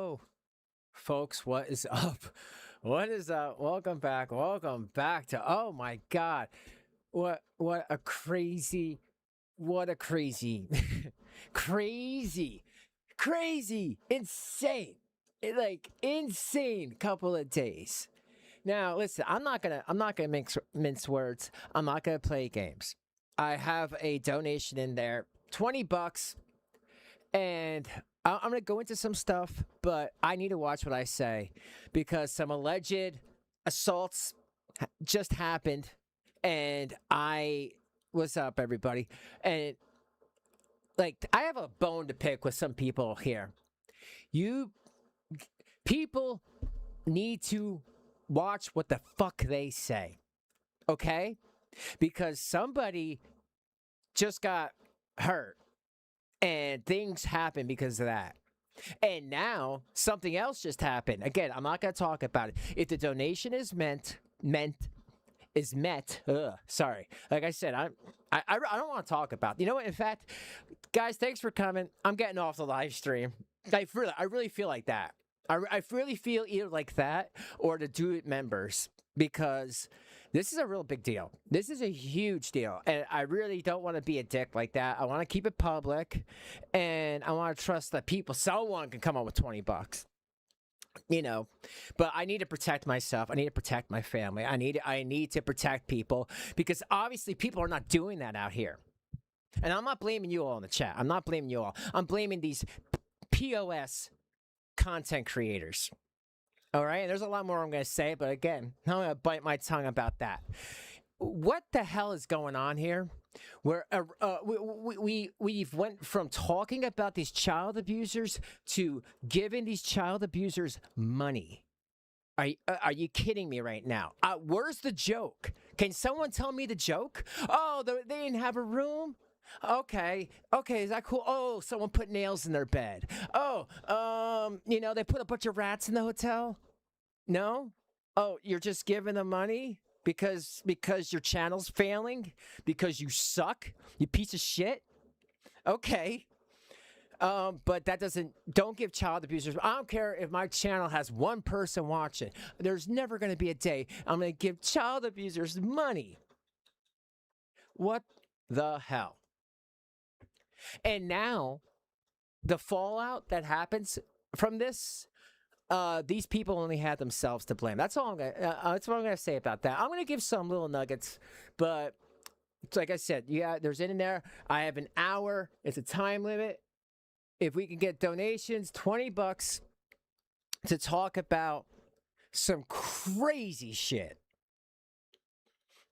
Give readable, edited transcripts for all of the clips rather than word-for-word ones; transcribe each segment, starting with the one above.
Yo, folks, what is up? What is up? Welcome back. Welcome back to, oh my God. What a crazy, what a crazy, crazy, insane, like insane couple of days. Now, listen, I'm not gonna mince words. I'm not gonna play games. I have a donation in there, $20, and I'm going to go into some stuff, but I need to watch what I say because some alleged assaults just happened. And what's up, everybody? And like, I have a bone to pick with some people here. You people need to watch what the fuck they say, okay? Because somebody just got hurt. And things happen because of that. And now something else just happened. Again, I'm not going to talk about it. If the donation is met, sorry. Like I said, I don't want to talk about it. You know what? In fact, guys, thanks for coming. I'm getting off the live stream. I really feel like that. I really feel either like that or to do it members because this is a real big deal. This is a huge deal. And I really don't want to be a dick like that. I want to keep it public. And I want to trust that people, someone can come up with $20. You know, but I need to protect myself. I need to protect my family. I need to protect people because obviously people are not doing that out here. And I'm not blaming you all in the chat. I'm not blaming you all. I'm blaming these POS content creators. All right, and there's a lot more I'm going to say, but again, I'm going to bite my tongue about that. What the hell is going on here? Where we've went from talking about these child abusers to giving these child abusers money. Are you kidding me right now? Where's the joke? Can someone tell me the joke? Oh, they didn't have a room? Okay, is that cool? Oh, someone put nails in their bed. Oh, they put a bunch of rats in the hotel? No? Oh, you're just giving them money because your channel's failing? Because you suck? You piece of shit? Okay. But that don't give child abusers. I don't care if my channel has one person watching. There's never going to be a day I'm going to give child abusers money. What the hell? And now, the fallout that happens from this, these people only had themselves to blame. That's all that's what I'm gonna say about that. I'm gonna give some little nuggets, but like I said, there's in there. I have an hour. It's a time limit. If we can get donations, $20 to talk about some crazy shit.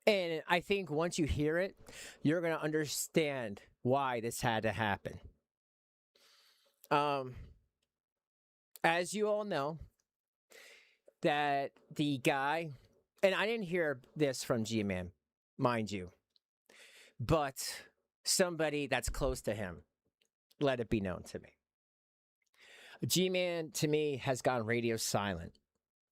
And I think once you hear it, you're gonna understand why this had to happen. As you all know, that the guy, and I didn't hear this from GMAN, mind you, but somebody that's close to him let it be known to me. GMAN, to me, has gone radio silent.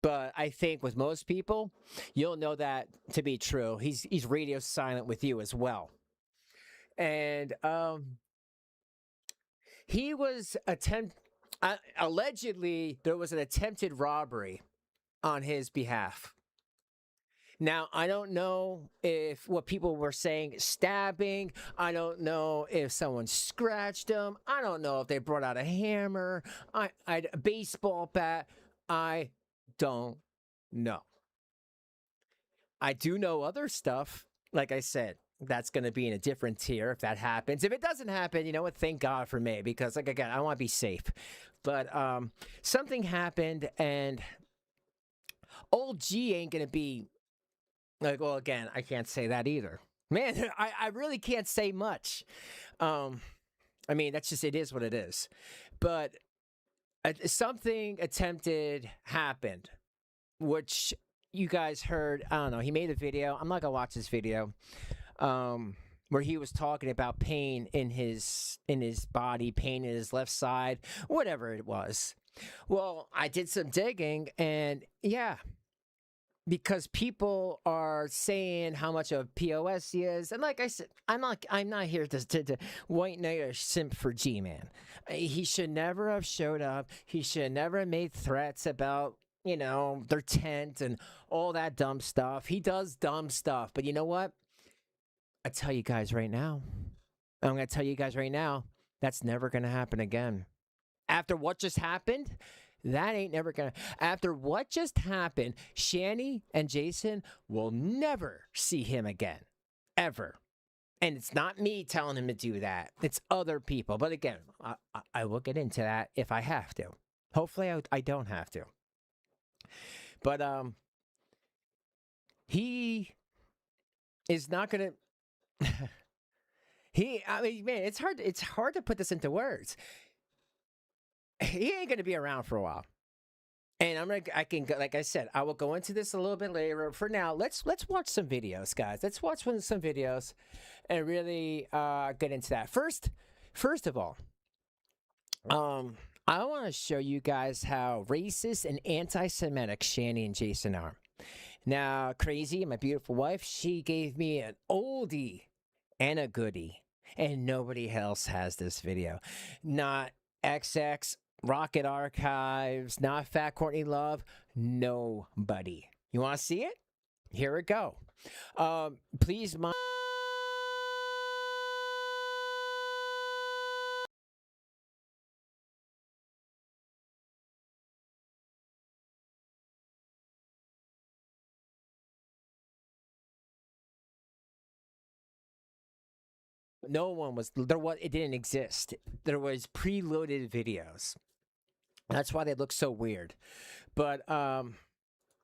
But I think with most people, you'll know that to be true. He's radio silent with you as well. And he was allegedly, there was an attempted robbery on his behalf. Now, I don't know if what people were saying is stabbing. I don't know if someone scratched him. I don't know if they brought out a hammer, a baseball bat. I don't know. I do know other stuff. Like I said, that's going to be in a different tier if that happens. If it doesn't happen, you know what? Thank God for me, because like again, I want to be safe. But something happened, and old G ain't going to be like, well, again, I can't say that either. Man, I really can't say much. I mean, that's just, it is what it is. But something attempted happened, which you guys heard. I don't know. He made a video. I'm not going to watch this video. Where he was talking about pain in his body, pain in his left side, whatever it was. Well, I did some digging, and yeah, because people are saying how much of POS he is, and like I said, I'm not here to white knight or simp for G-Man. He should never have showed up. He should never have made threats about their tent and all that dumb stuff. He does dumb stuff, but you know what? I tell you guys right now, I'm gonna tell you guys right now, that's never gonna happen again. After what just happened, that ain't never gonna. After what just happened, Shanny and Jason will never see him again. Ever. And it's not me telling him to do that. It's other people. But again, I will get into that if I have to. Hopefully I don't have to. But he is not gonna I mean, man, it's hard to put this into words. He ain't gonna be around for a while, and I can go, like I said, I will go into this a little bit later. For now, let's watch some videos, guys. Let's watch some videos, and really get into that. First of all, I want to show you guys how racist and anti-Semitic Shanny and Jason are. Now, Crazy, my beautiful wife, she gave me an oldie and a goodie, and nobody else has this video. Not XX, Rocket Archives, not Fat Courtney Love, nobody. You want to see it? Here we go. Please, no one was there. It didn't exist. There was preloaded videos. That's why they look so weird. But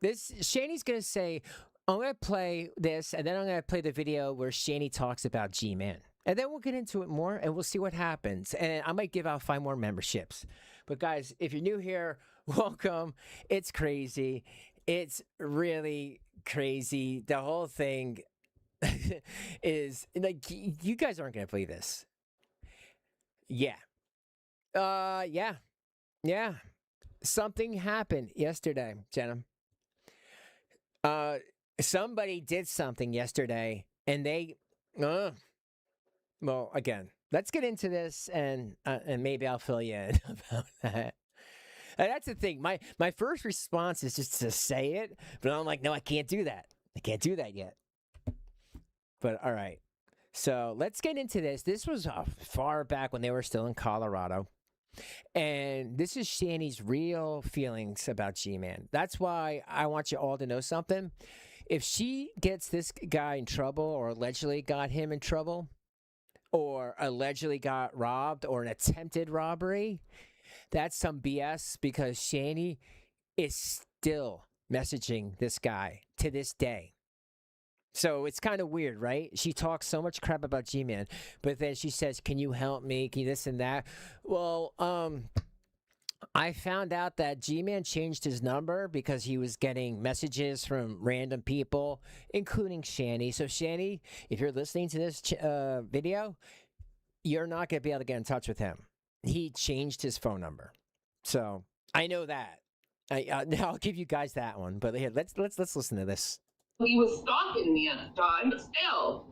this Shanny's gonna say, I'm gonna play this, and then I'm gonna play the video where Shanny talks about G-Man, and then we'll get into it more, and we'll see what happens. And I might give out 5 more memberships. But guys, if you're new here, welcome. It's crazy. It's really crazy. The whole thing is like, you guys aren't gonna believe this. Yeah. Yeah. Something happened yesterday, Jenna. Somebody did something yesterday, and they well, again, let's get into this, and maybe I'll fill you in about that. And that's the thing. My first response is just to say it, but I'm like, no, I can't do that. I can't do that yet. But all right. So let's get into this. This was far back when they were still in Colorado. And this is Shanny's real feelings about G-Man. That's why I want you all to know something. If she gets this guy in trouble, or allegedly got him in trouble, or allegedly got robbed, or an attempted robbery, that's some BS, because Shanny is still messaging this guy to this day. So it's kind of weird, right? She talks so much crap about G-Man, but then she says, can you help me? Can you this and that? Well, I found out that G-Man changed his number because he was getting messages from random people, including Shanny. So Shanny, if you're listening to this video, you're not going to be able to get in touch with him. He changed his phone number. So I know that. I'll give you guys that one. But here, let's listen to this. He was stalking me at the time, but still.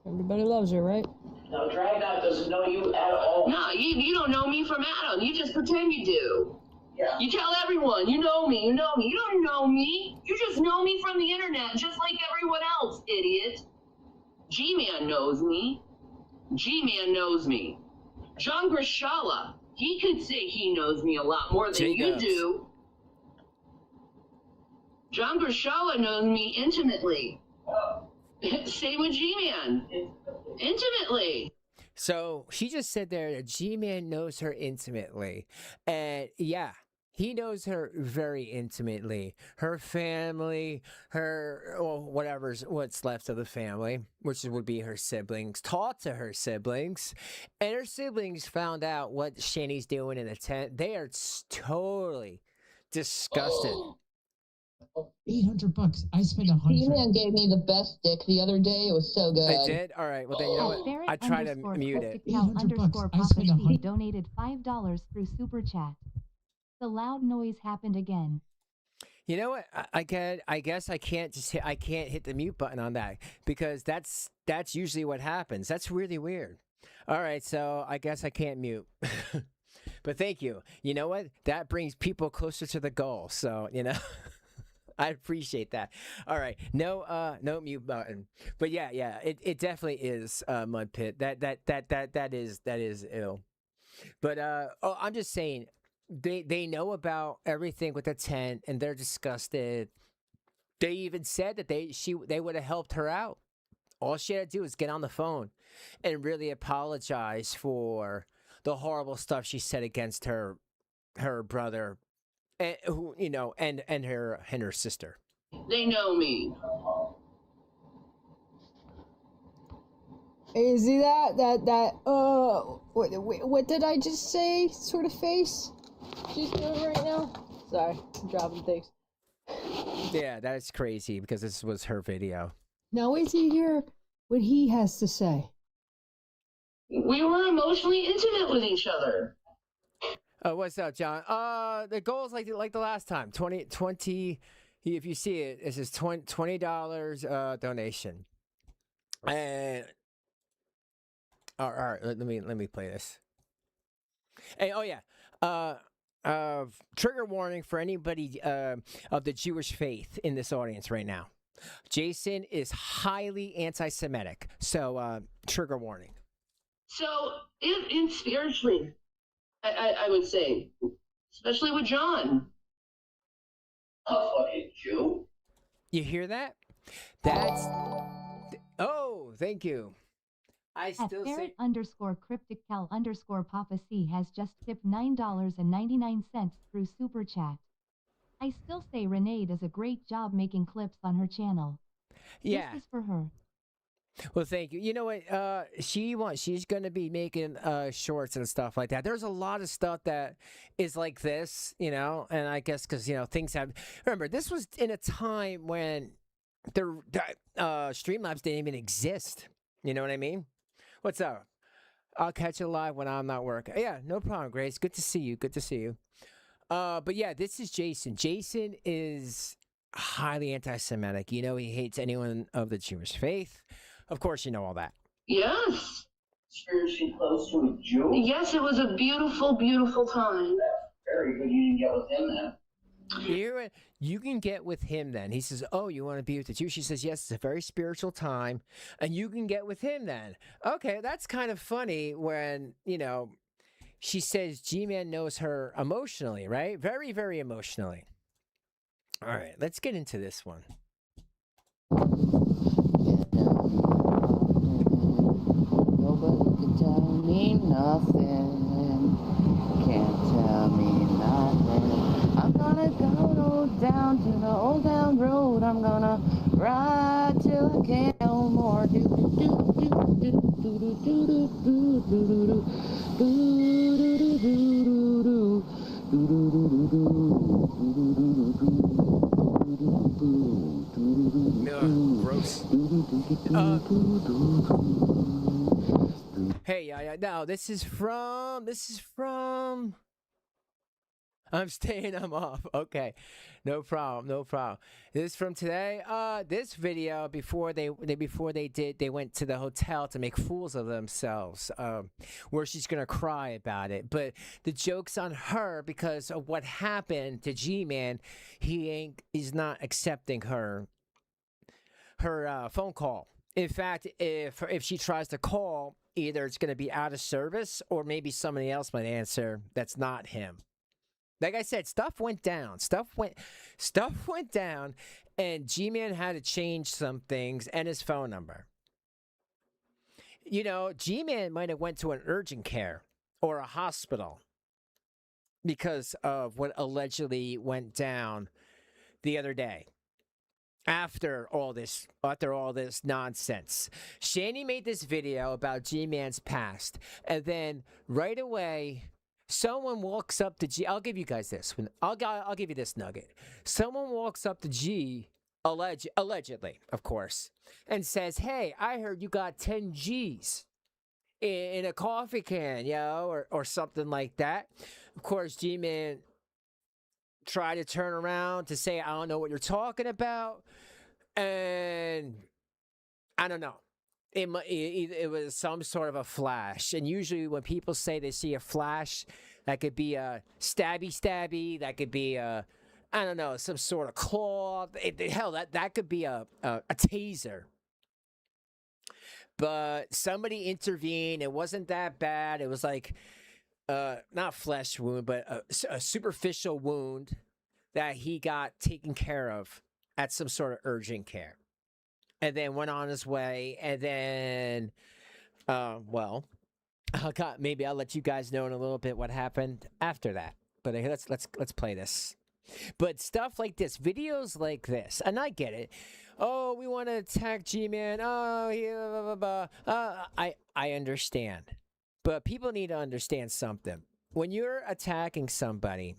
Everybody loves her, right? No, Dragnet doesn't know you at all. No, you don't know me from Adam. You just pretend you do. Yeah. You tell everyone, you know me. You don't know me. You just know me from the internet, just like everyone else, idiot. G-Man knows me. G-Man knows me. John Grishala, he could say he knows me a lot more than you do. John Grishala knows me intimately. Same with G-Man. Intimately. So she just said there that G-Man knows her intimately. And yeah, he knows her very intimately. Her family, what's left of the family, which would be her siblings, taught to her siblings. And her siblings found out what Shanny's doing in the tent. They are totally disgusted. $800. I spent $100. G-Man gave me the best dick the other day. It was so good. I did? All right. Well, then you know what? I try to mute it. $800. I spent $100. Donated $5 through Super Chat. The loud noise happened again. You know what? I guess I can't I can't hit the mute button on that because that's usually what happens. That's really weird. All right, so I guess I can't mute. But thank you. You know what? That brings people closer to the goal. So, I appreciate that. All right. No mute button. But yeah, it definitely is Mud Pit. That is ill. But I'm just saying they know about everything with the tent and they're disgusted. They even said that they would have helped her out. All she had to do was get on the phone and really apologize for the horrible stuff she said against her brother and who and her sister. They know me. You see what did I just say? Sort of face she's doing right now. Sorry, I'm dropping things. Yeah, that's crazy because this was her video. Now wait till you hear what he has to say. We were emotionally intimate with each other. What's up, John? The goal is like the last time. 20. If you see it, it says $20 donation. And all right, let me play this. Hey, oh yeah. Trigger warning for anybody of the Jewish faith in this audience right now. Jason is highly anti-Semitic, so trigger warning. So, in spiritually, I would say, especially with John. A fucking Jew. You hear that? That's. Oh, thank you. I still say _CrypticCal_Papa C has just tipped $9.99 through Super Chat. I still say Renee does a great job making clips on her channel. Yeah. This is for her. Well, thank you. You know what? She's gonna be making shorts and stuff like that. There's a lot of stuff that is like this, and I guess because things have. Remember, this was in a time when the Streamlabs didn't even exist. You know what I mean? What's up? I'll catch you live when I'm not working. Yeah, no problem, Grace. Good to see you. Good to see you. But yeah, this is Jason. Jason is highly anti-Semitic. He hates anyone of the Jewish faith. Of course, you know all that. Yes. Spiritually close to a Jew? Yes, it was a beautiful, beautiful time. Very good. You didn't get with him then. You can get with him then. He says, oh, you want to be with the Jew? She says, yes, it's a very spiritual time. And you can get with him then. Okay, that's kind of funny when, she says GMAN knows her emotionally, right? Very, very emotionally. All right, let's get into this one. Nobody can tell me nothing. Can't tell me nothing. I'm gonna go down to the old town road. I'm gonna ride till I can't no more. Do do do do do do do do do do. Gross. Hey, now this is from. I'm staying. I'm off. Okay, no problem. No problem. This is from today. This video before they went to the hotel to make fools of themselves. Where she's gonna cry about it, but the joke's on her because of what happened to G-Man. He's not accepting her phone call. In fact, if she tries to call, either it's gonna be out of service or maybe somebody else might answer. That's not him. Like I said, stuff went down. Stuff went down, and G-Man had to change some things and his phone number. G-Man might have went to an urgent care or a hospital because of what allegedly went down the other day. After all this nonsense, Shanny made this video about G-Man's past, and then right away. Someone walks up to G. I'll give you guys this. I'll give you this nugget. Someone walks up to G, allegedly, of course, and says, "Hey, I heard you got 10 G's in a coffee can, or something like that." Of course, G-Man try to turn around to say, I don't know what you're talking about. And I don't know. It was some sort of a flash. And usually when people say they see a flash, that could be a stabby. That could be a, I don't know, some sort of claw. Hell, that could be a taser. But somebody intervened. It wasn't that bad. It was like, not flesh wound, but a superficial wound that he got taken care of at some sort of urgent care. And then went on his way. And then, well, maybe I'll let you guys know in a little bit what happened after that. But let's play this. But stuff like this, videos like this, and I get it. Oh, we want to attack GMAN. Oh, yeah, blah, blah, blah. I understand. But people need to understand something. When you're attacking somebody,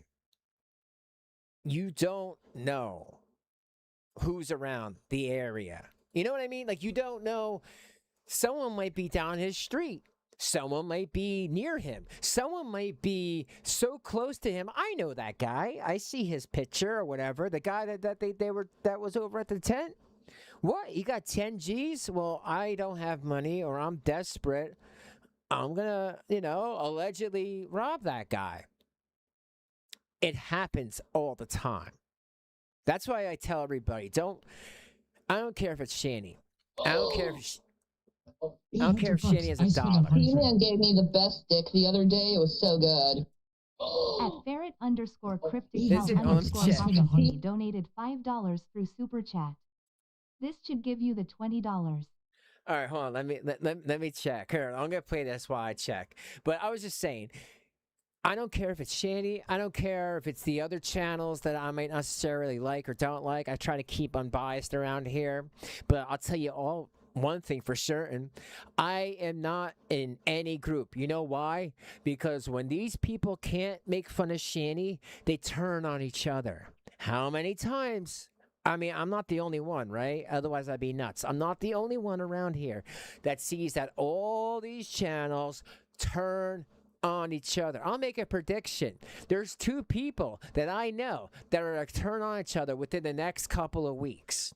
you don't know who's around the area. You know what I mean? Like, you don't know. Someone might be down his street. Someone might be near him. Someone might be so close to him. I know that guy. I see his picture or whatever. The guy that was over at the tent. What? You got 10 G's? Well, I don't have money, or I'm desperate. I'm gonna, allegedly rob that guy. It happens all the time. That's why I tell everybody, I don't care if it's Shanny. I don't care if Shanny has $1. GMAN gave me the best dick the other day. It was so good. At Ferret_Cryptic he donated $5 through Super Chat. This should give you the $20. All right, hold on. Let me check. Here, I'm gonna play this while I check. But I was just saying, I don't care if it's Shanny. I don't care if it's the other channels that I might not necessarily like or don't like. I try to keep unbiased around here. But I'll tell you all one thing for certain. I am not in any group. You know why? Because when these people can't make fun of Shanny, they turn on each other. How many times? I mean, I'm not the only one, right? Otherwise, I'd be nuts. I'm not the only one around here that sees that all these channels turn on each other. I'll make a prediction. There's 2 people that I know that are going to turn on each other within the next couple of weeks.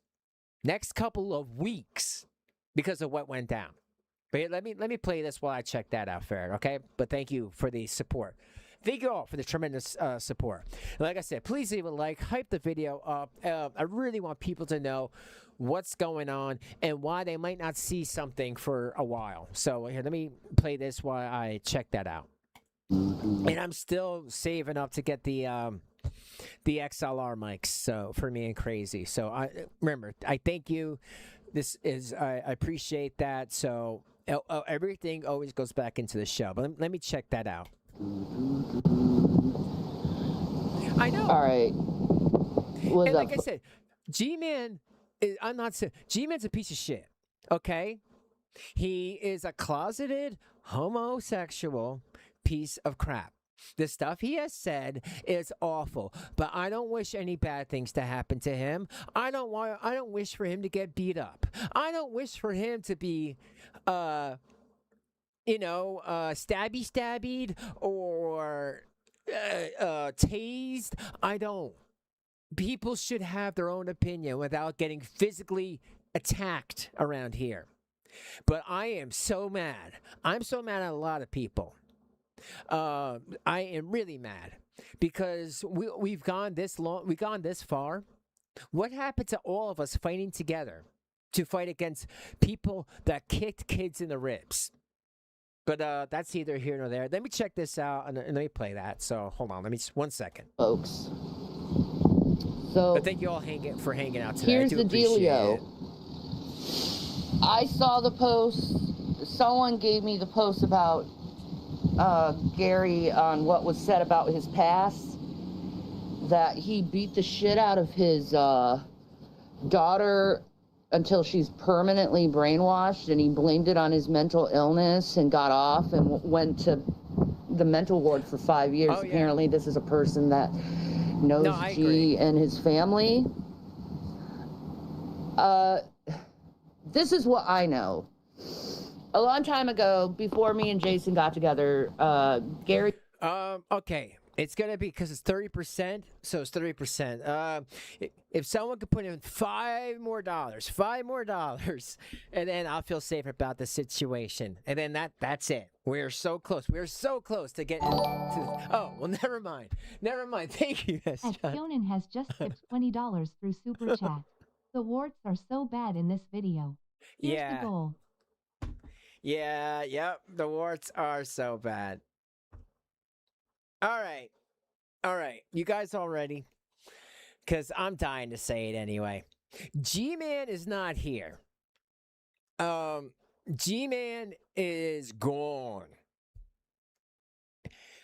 Because of what went down. But here, let me play this while I check that out, Ferret, okay? But thank you for the support. Thank you all for the tremendous support. Like I said, please leave a like, hype the video up. I really want people to know what's going on and why they might not see something for a while. So here, let me play this while I check that out. And I'm still saving up to get the XLR mics, so for me and Crazy. So remember, I thank you. I appreciate that. So everything always goes back into the show. But let me check that out. I know. All right. And like I said, G-Man, I'm not saying G-Man's a piece of shit. Okay, he is a closeted homosexual piece of crap. The stuff he has said is awful, but I don't wish any bad things to happen to him. I don't wish for him to get beat up. I don't wish for him to be stabbied or tased. I don't. People should have their own opinion without getting physically attacked around here. But I am so mad. I'm so mad at a lot of people. I am really mad because we've gone this long. We've gone this far. What happened to all of us fighting together to fight against people that kicked kids in the ribs? But that's either here nor there. Let me check this out and let me play that. So hold on. Let me just 1 second, folks. So, but thank you all for hanging out today. Here's the dealio. I saw the post. Someone gave me the post about Gary on what was said about his past. That he beat the shit out of his daughter until she's permanently brainwashed, and he blamed it on his mental illness and got off and went to the mental ward for 5 years. Oh, yeah. Apparently this is a person that knows G and his family. This is what I know. A long time ago, before me and Jason got together, Gary... Okay. It's gonna be because it's 30%, so it's 30%. If someone could put in $5 more, and then I'll feel safer about the situation. And then that's it. We're so close. We're so close to getting. Oh well, never mind. Never mind. Thank you, As John. Shonen has just tipped $20 through Super Chat. The warts are so bad in this video. Here's Yeah. the goal. Yeah. Yep. The warts are so bad. All right. You guys all ready? Because I'm dying to say it anyway. GMAN is not here. GMAN is gone.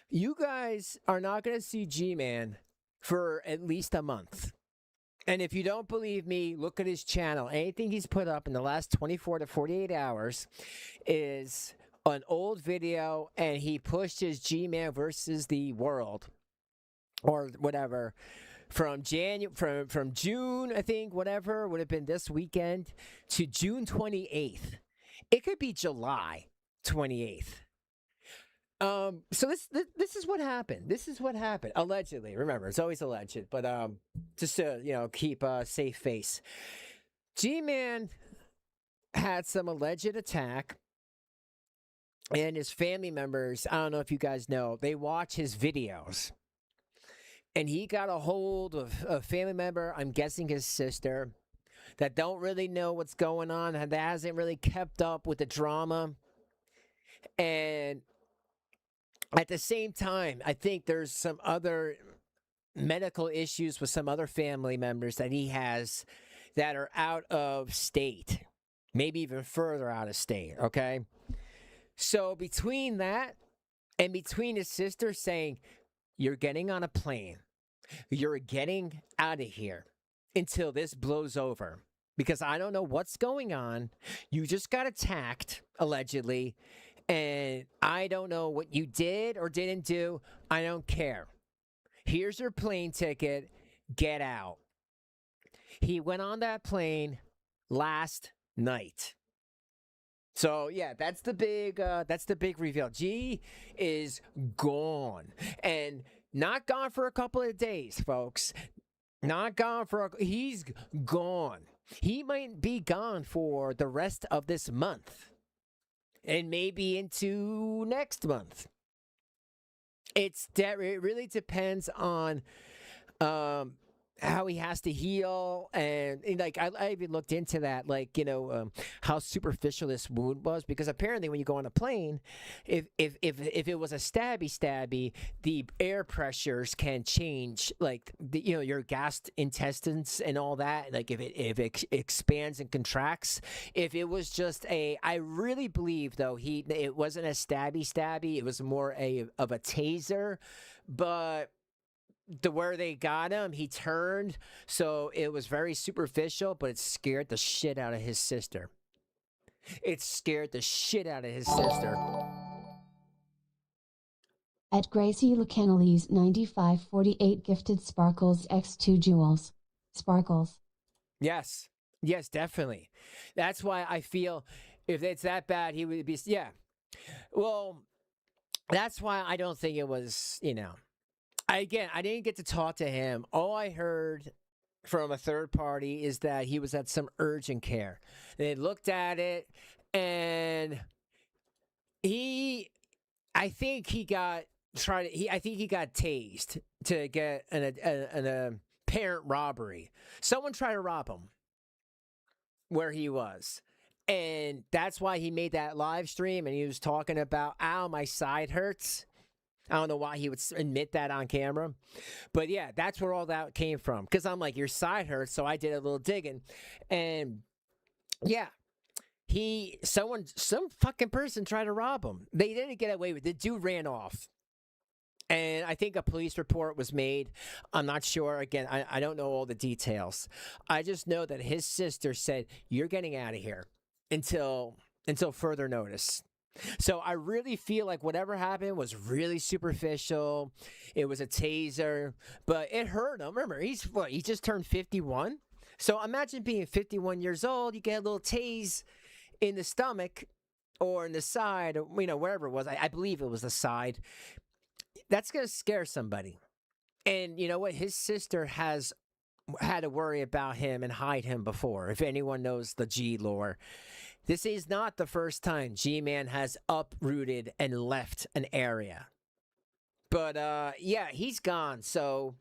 You guys are not going to see GMAN for at least a month. And if you don't believe me, look at his channel. Anything he's put up in the last 24 to 48 hours is an old video, and he pushed his GMAN versus the world or whatever from June, I think, whatever would have been this weekend, to June 28th. It could be July 28th. So this is what happened. This is what happened. Allegedly. Remember, it's always alleged, but just to keep a safe face. GMAN had some alleged attack, and his family members, I don't know if you guys know, they watch his videos. And he got a hold of a family member, I'm guessing his sister, that don't really know what's going on, and that hasn't really kept up with the drama. And at the same time, I think there's some other medical issues with some other family members that he has that are out of state, maybe even further out of state, okay? So between that and between his sister saying, you're getting on a plane, you're getting out of here until this blows over, because I don't know what's going on. You just got attacked, allegedly, and I don't know what you did or didn't do. I don't care. Here's your plane ticket. Get out. He went on that plane last night. So yeah, that's the big reveal. G is gone, and not gone for a couple of days, folks. Not gone for he's gone. He might be gone for the rest of this month, and maybe into next month. It really depends on how he has to heal, and like I even looked into that, like how superficial this wound was, because apparently when you go on a plane, if it was a stabby, the air pressures can change, like your gassed intestines and all that, like if it expands and contracts. If it was just I really believe though it wasn't a stabby, it was more of a taser, but where they got him, he turned, so it was very superficial, but it scared the shit out of his sister. It scared the shit out of his sister. At Gracie Lucanelli's 9548 gifted Sparkles X2 Jewels. Sparkles. Yes, definitely. That's why I feel if it's that bad, he would be, yeah. Well, that's why I don't think it was, I didn't get to talk to him. All I heard from a third party is that he was at some urgent care. They looked at it, and I think he got tased to get an apparent robbery. Someone tried to rob him where he was. And that's why he made that live stream, and he was talking about, ow, my side hurts. I don't know why he would admit that on camera. But yeah, that's where all that came from. Because I'm like, your side hurts, so I did a little digging. And yeah, some fucking person tried to rob him. They didn't get away with it. The dude ran off. And I think a police report was made. I'm not sure. Again, I don't know all the details. I just know that his sister said, you're getting out of here until further notice. So I really feel like whatever happened was really superficial. It was a taser, but it hurt him. Remember, he just turned 51. So imagine being 51 years old. You get a little tase in the stomach or in the side, or wherever it was. I believe it was the side. that's gonna scare somebody. And you know what? His sister has had to worry about him and hide him before. If anyone knows the G lore, this is not the first time G-Man has uprooted and left an area. But yeah, he's gone. So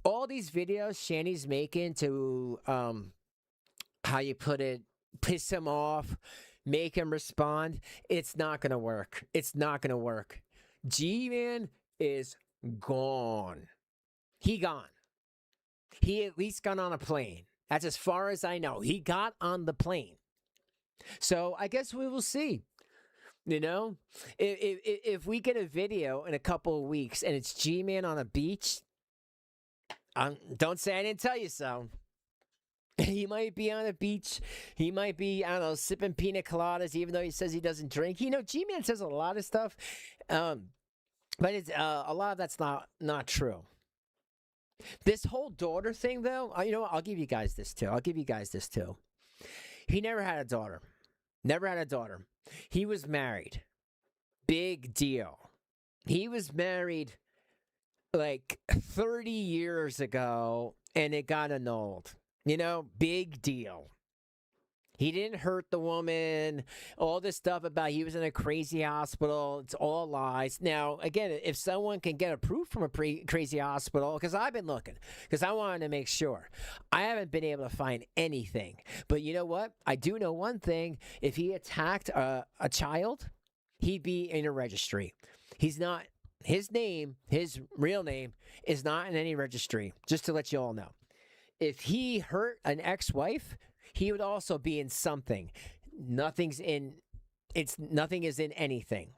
all these videos Shanny's making to how you put it, piss him off, make him respond, it's not gonna work. It's not gonna work. G-Man is gone. He gone. He at least got on a plane. That's as far as I know. He got on the plane. So I guess we will see. You know, if we get a video in a couple of weeks and it's G-Man on a beach, don't say I didn't tell you so. He might be on a beach. He might be, I don't know, sipping pina coladas, even though he says he doesn't drink. You know, G-Man says a lot of stuff, but it's a lot of that's not true. This whole daughter thing, though, you know what? I'll give you guys this too. He never had a daughter. Never had a daughter. He was married. Big deal. He was married like 30 years ago, and it got annulled. You know, big deal. He didn't hurt the woman. All this stuff about he was in a crazy hospital. It's all lies. Now, again, if someone can get approved from a crazy hospital, because I've been looking, because I wanted to make sure. I haven't been able to find anything. But you know what? I do know one thing. If he attacked a child, he'd be in a registry. He's not, his real name is not in any registry, just to let you all know. If he hurt an ex-wife, he would also be in something. Nothing is in anything.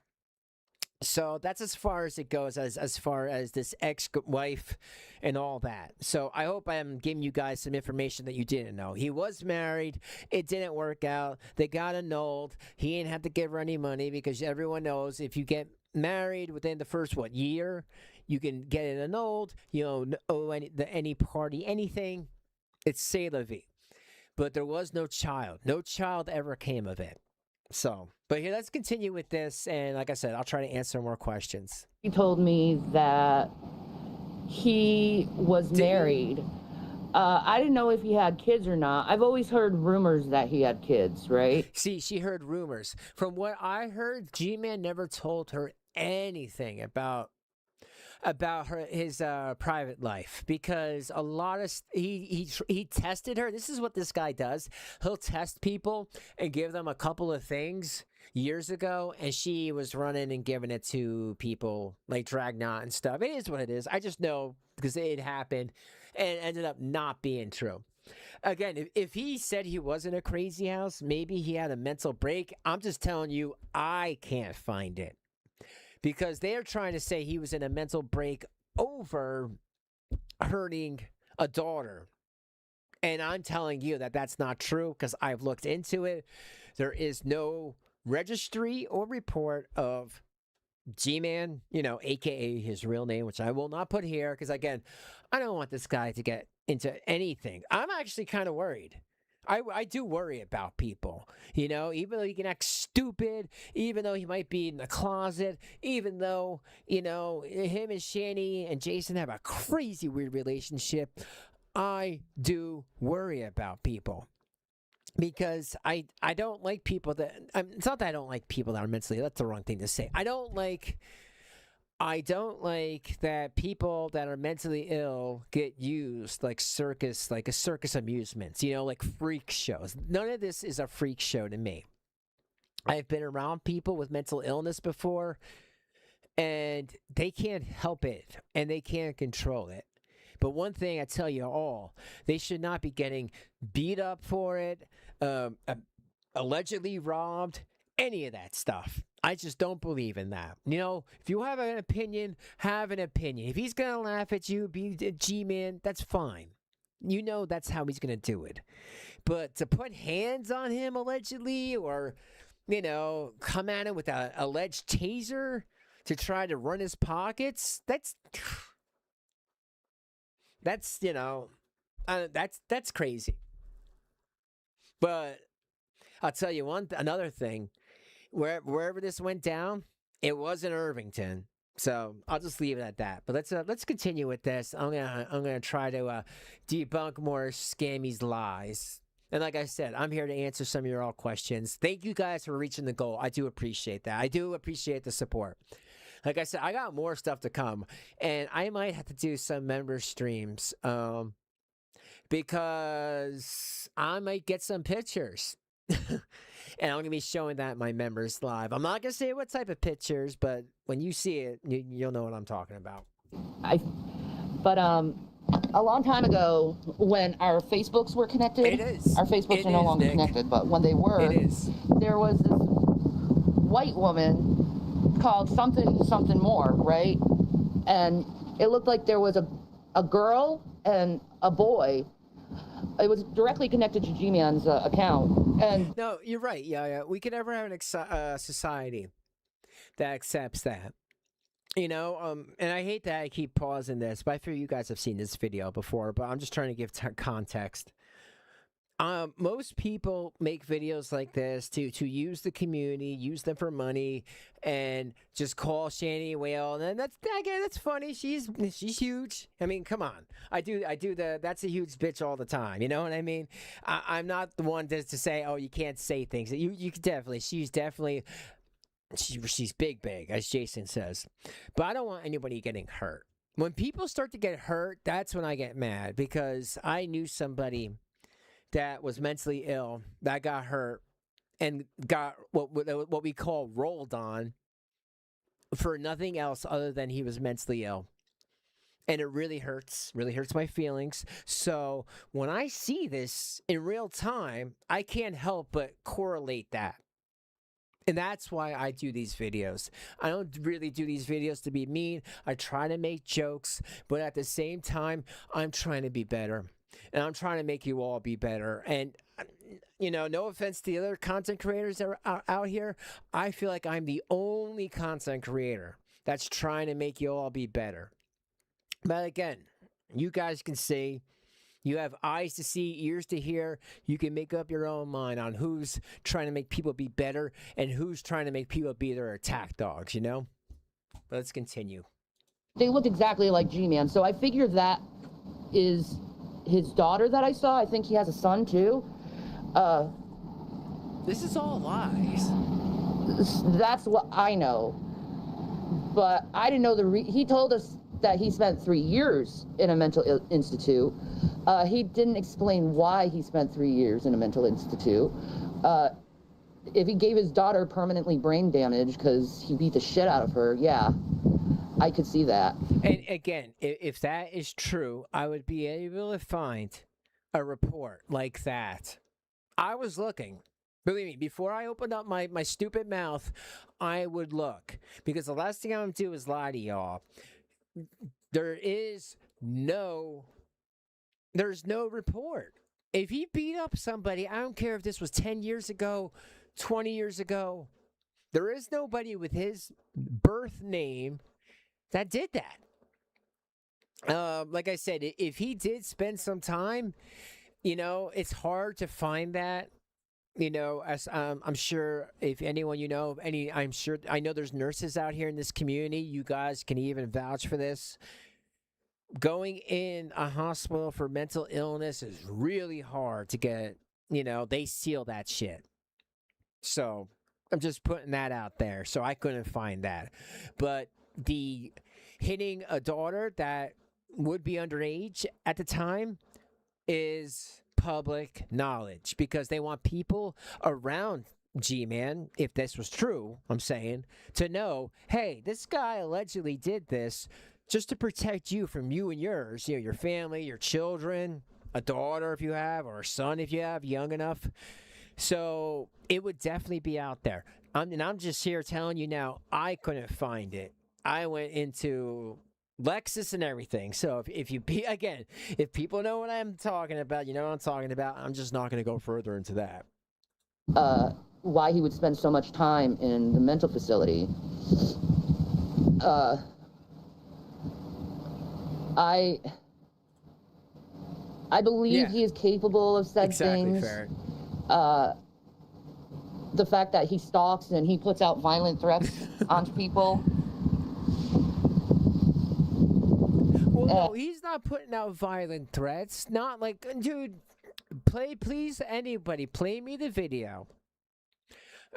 So that's as far as it goes as far as this ex-wife and all that. So I hope I'm giving you guys some information that you didn't know. He was married. It didn't work out. They got annulled. He didn't have to give her any money because everyone knows if you get married within the first, year, you can get it annulled. You don't owe any party anything. It's c'est la vie. But there was no child. No child ever came of it. So, but here, let's continue with this. And like I said, I'll try to answer more questions. He told me that he was married. I didn't know if he had kids or not. I've always heard rumors that he had kids, right? See, she heard rumors. From what I heard, G-Man never told her anything about his private life, because a lot of he tested her. This is what this guy does. He'll test people and give them a couple of things years ago, and she was running and giving it to people like Dragnaut and stuff. It is what it is. I just know because it happened and ended up not being true. Again, if he said he was in a crazy house, maybe he had a mental break. I'm just telling you, I can't find it. Because they're trying to say he was in a mental break over hurting a daughter. And I'm telling you that that's not true because I've looked into it. There is no registry or report of G-Man, a.k.a. his real name, which I will not put here because, again, I don't want this guy to get into anything. I'm actually kind of worried. I do worry about people, even though he can act stupid, even though he might be in the closet, even though, him and Shanny and Jason have a crazy weird relationship. I do worry about people because I don't like people that, it's not that I don't like people that are mentally, that's the wrong thing to say. I don't like that people that are mentally ill get used like a circus amusements, like freak shows. None of this is a freak show to me. I've been around people with mental illness before, and they can't help it, and they can't control it. But one thing I tell you all, they should not be getting beat up for it, allegedly robbed, any of that stuff. I just don't believe in that. If you have an opinion, have an opinion. If he's going to laugh at you, be a G-Man, that's fine. That's how he's going to do it. But to put hands on him allegedly, or, come at him with an alleged taser to try to run his pockets, that's crazy. But I'll tell you another thing. Wherever this went down, it wasn't Irvington. So I'll just leave it at that. But let's continue with this. I'm gonna try to debunk more Scammy's lies. And like I said, I'm here to answer some of your all questions. Thank you guys for reaching the goal. I do appreciate that. I do appreciate the support. Like I said, I got more stuff to come, and I might have to do some member streams because I might get some pictures. And I'm going to be showing that my members live. I'm not going to say what type of pictures, but when you see it, you'll know what I'm talking about. But a long time ago, when our Facebooks were connected, our Facebooks are no longer connected, but when they were, there was this white woman called something more, right? And it looked like there was a girl and a boy. It was directly connected to GMAN's account. And no, you're right. Yeah. We can never have a society that accepts that. You know, and I hate that I keep pausing this, but I figure you guys have seen this video before, but I'm just trying to give context. Most people make videos like this to use the community, use them for money, and just call Shanny a whale. And that's funny. She's huge. I mean, come on. I do that's a huge bitch all the time. You know what I mean? I'm not the one to say, oh, you can't say things. You could definitely. She's big, as Jason says. But I don't want anybody getting hurt. When people start to get hurt, that's when I get mad, because I knew somebody that was mentally ill, that got hurt, and got what we call rolled on for nothing else other than he was mentally ill. And it really hurts my feelings. So when I see this in real time, I can't help but correlate that. And that's why I do these videos. I don't really do these videos to be mean. I try to make jokes, but at the same time, I'm trying to be better. And I'm trying to make you all be better. And, you know, no offense to the other content creators that are out here. I feel like I'm the only content creator that's trying to make you all be better. But again, you guys can see. You have eyes to see, ears to hear. You can make up your own mind on who's trying to make people be better and who's trying to make people be their attack dogs, you know? But let's continue. They look exactly like G-Man, so I figure that is his daughter that I saw. I think he has a son, too. This is all lies. That's what I know. But I didn't know he told us that he spent 3 years in a mental institute. He didn't explain why he spent 3 years in a mental institute. If he gave his daughter permanently brain damage because he beat the shit out of her, yeah, I could see that. And again, if that is true, I would be able to find a report like that. I was looking. Believe me, before I opened up my stupid mouth, I would look. Because the last thing I'm going to do is lie to y'all. There's no report. If he beat up somebody, I don't care if this was 10 years ago, 20 years ago, there is nobody with his birth name that did that. Like I said, if he did spend some time, you know, it's hard to find that. You know, as I'm sure if anyone you know, I know there's nurses out here in this community. You guys can even vouch for this. Going in a hospital for mental illness is really hard to get. You know, they seal that shit. So I'm just putting that out there. So I couldn't find that. But the hitting a daughter that would be underage at the time is public knowledge, because they want people around G-Man, if this was true, I'm saying, to know, hey, this guy allegedly did this just to protect you from you and yours, you know, your family, your children, a daughter if you have, or a son if you have, young enough. So it would definitely be out there. I'm just here telling you now, I couldn't find it. I went into Lexus and everything. So if people know what I'm talking about, you know what I'm talking about. I'm just not going to go further into that. Why he would spend so much time in the mental facility. I believe he is capable of said things. Fair. The fact that he stalks and he puts out violent threats onto people. Well, no, he's not putting out violent threats. Not like, dude, please, anybody, play me the video.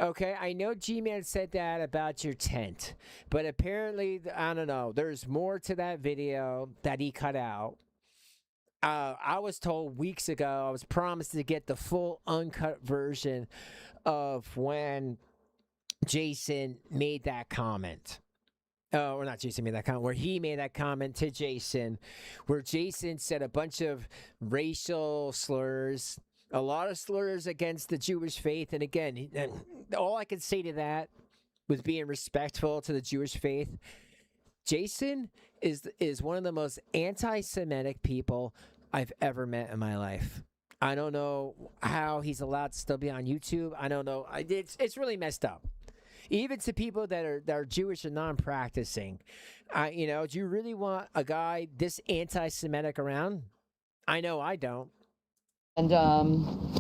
Okay, I know G-Man said that about your tent, but apparently, I don't know, there's more to that video that he cut out. I was told weeks ago, I was promised to get the full uncut version of when Jason made that comment. Or not Jason made that comment, where he made that comment to Jason, where Jason said a bunch of racial slurs, a lot of slurs against the Jewish faith. And again, all I can say to that was being respectful to the Jewish faith. Jason is one of the most anti-Semitic people I've ever met in my life. I don't know how he's allowed to still be on YouTube. I don't know. It's really messed up. Even to people that are Jewish and non-practicing. You know, do you really want a guy this anti-Semitic around? I know I don't. And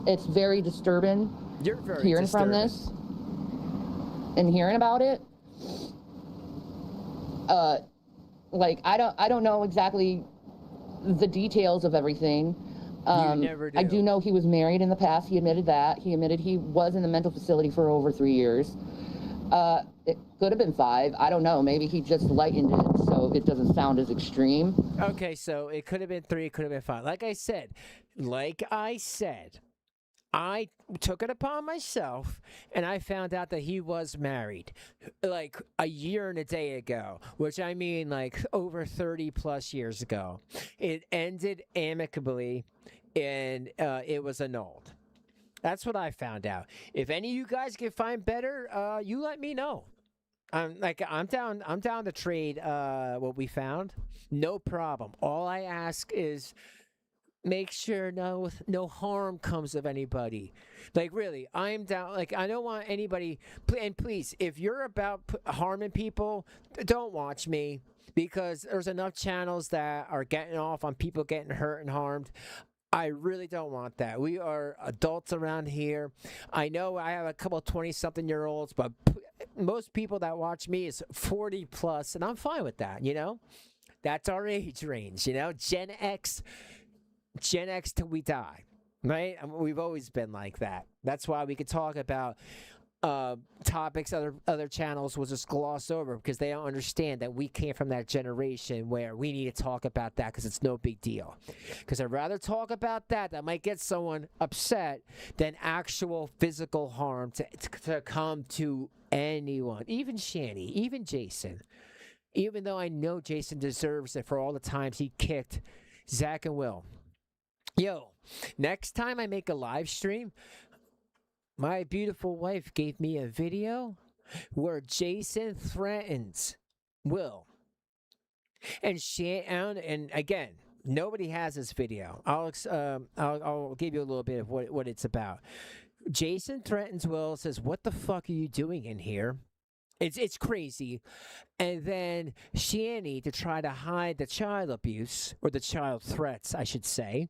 it's very disturbing. You're very hearing disturbing. from this and hearing about it. Like I don't know exactly the details of everything. You never do. I do know he was married in the past. He admitted that. He admitted he was in the mental facility for over 3 years. It could have been 5. I don't know. Maybe he just lightened it so it doesn't sound as extreme. Okay, so it could have been 3, it could have been 5. Like I said, I took it upon myself, and I found out that he was married like a year and a day ago, which I mean like over 30 plus years ago. It ended amicably, and it was annulled. That's what I found out. If any of you guys can find better, you let me know. I'm down to trade what we found. No problem. All I ask is make sure no harm comes of anybody. Like really, I'm down. Like I don't want anybody. And please, if you're about harming people, don't watch me, because there's enough channels that are getting off on people getting hurt and harmed. I really don't want that. We are adults around here. I know I have a couple 20-something-year-olds, but most people that watch me is 40 plus, and I'm fine with that, you know? That's our age range, you know? Gen X till we die, right? I mean, we've always been like that. That's why we could talk about topics other channels will just gloss over, because they don't understand that we came from that generation where we need to talk about that because it's no big deal. Because I'd rather talk about that might get someone upset than actual physical harm to come to anyone, even Shanny, even Jason. Even though I know Jason deserves it for all the times he kicked Zach and Will. Yo, next time I make a live stream, my beautiful wife gave me a video where Jason threatens Will. And again, nobody has this video. I'll give you a little bit of what it's about. Jason threatens Will, says, "What the fuck are you doing in here?" It's crazy. And then Shanny, to try to hide the child abuse, or the child threats, I should say,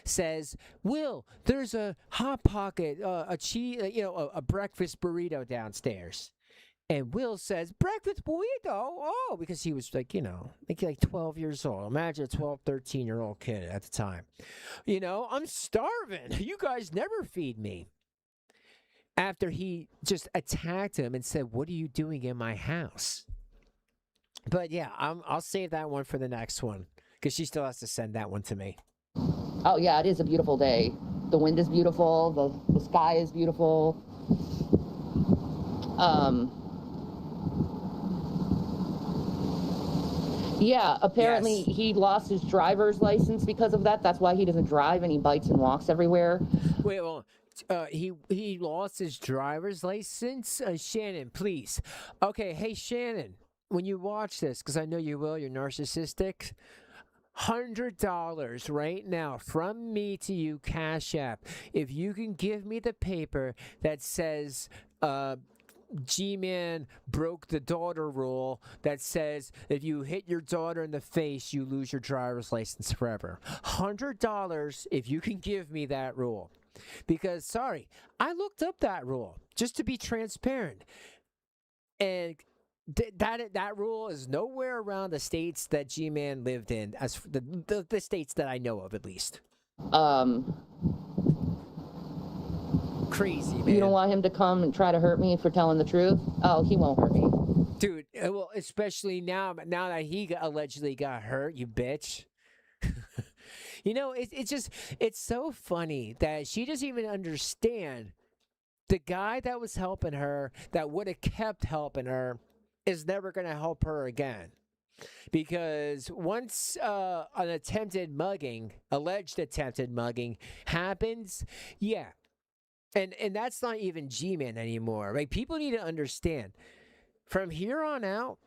says, "Will, there's a Hot Pocket, a cheese, a breakfast burrito downstairs." And Will says, "Breakfast burrito? Oh," because he was like 12 years old. Imagine a 12, 13-year-old kid at the time. "I'm starving. You guys never feed me." After he just attacked him and said, "What are you doing in my house?" But yeah, I'll save that one for the next one, because she still has to send that one to me. Oh yeah, it is a beautiful day. The wind is beautiful. The sky is beautiful. Yeah, apparently Yes. he lost his driver's license because of that. That's why he doesn't drive and he bites and walks everywhere. Wait, well, he lost his driver's license? Shannon, please. Okay, hey, Shannon, when you watch this, because I know you will, you're narcissistic, $100 right now from me to you, Cash App. If you can give me the paper that says G-Man broke the daughter rule, that says if you hit your daughter in the face, you lose your driver's license forever. $100 if you can give me that rule. Because, sorry, I looked up that rule just to be transparent. And that rule is nowhere around the states that G-Man lived in, as the states that I know of, at least. Crazy, man. You don't want him to come and try to hurt me for telling the truth? Oh, he won't hurt me. Dude, well, especially now that he allegedly got hurt, you bitch. You know, it's so funny that she doesn't even understand the guy that was helping her, that would have kept helping her, is never going to help her again. Because once an alleged attempted mugging happens, yeah. And that's not even G-Man anymore. Like, people need to understand. From here on out,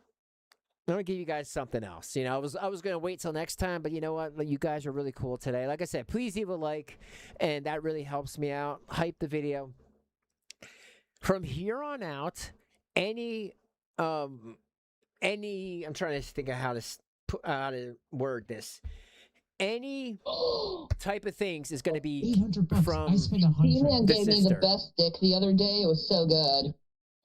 I'm going to give you guys something else. You know, I was going to wait till next time, but you know what? You guys are really cool today. Like I said, please leave a like, and that really helps me out. Hype the video. From here on out, I'm trying to think of how to word this. Any type of things is going to be from G-Man the gave me the sister. best dick the other day. It was so good.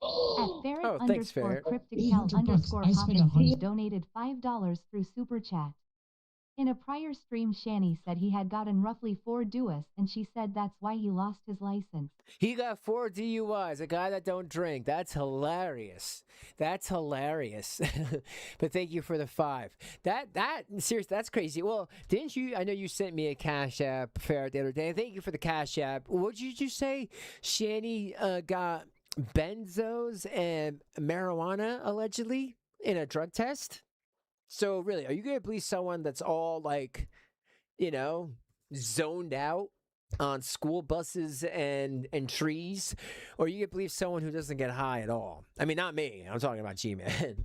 At Ferret thanks, Ferret. _cryptical _ Hawkins donated $5 through Super Chat. In a prior stream, Shanny said he had gotten roughly 4 DUIs, and she said that's why he lost his license. He got 4 DUIs, a guy that don't drink. That's hilarious. That's hilarious. But thank you for the 5. Seriously, that's crazy. Well, didn't you? I know you sent me a Cash App, Ferret, the other day. Thank you for the Cash App. What did you say? Shanny got benzos and marijuana allegedly in a drug test? So really, are you going to believe someone that's all like, you know, zoned out on school buses and trees? Or are you going to believe someone who doesn't get high at all? I mean, not me. I'm talking about G-Man.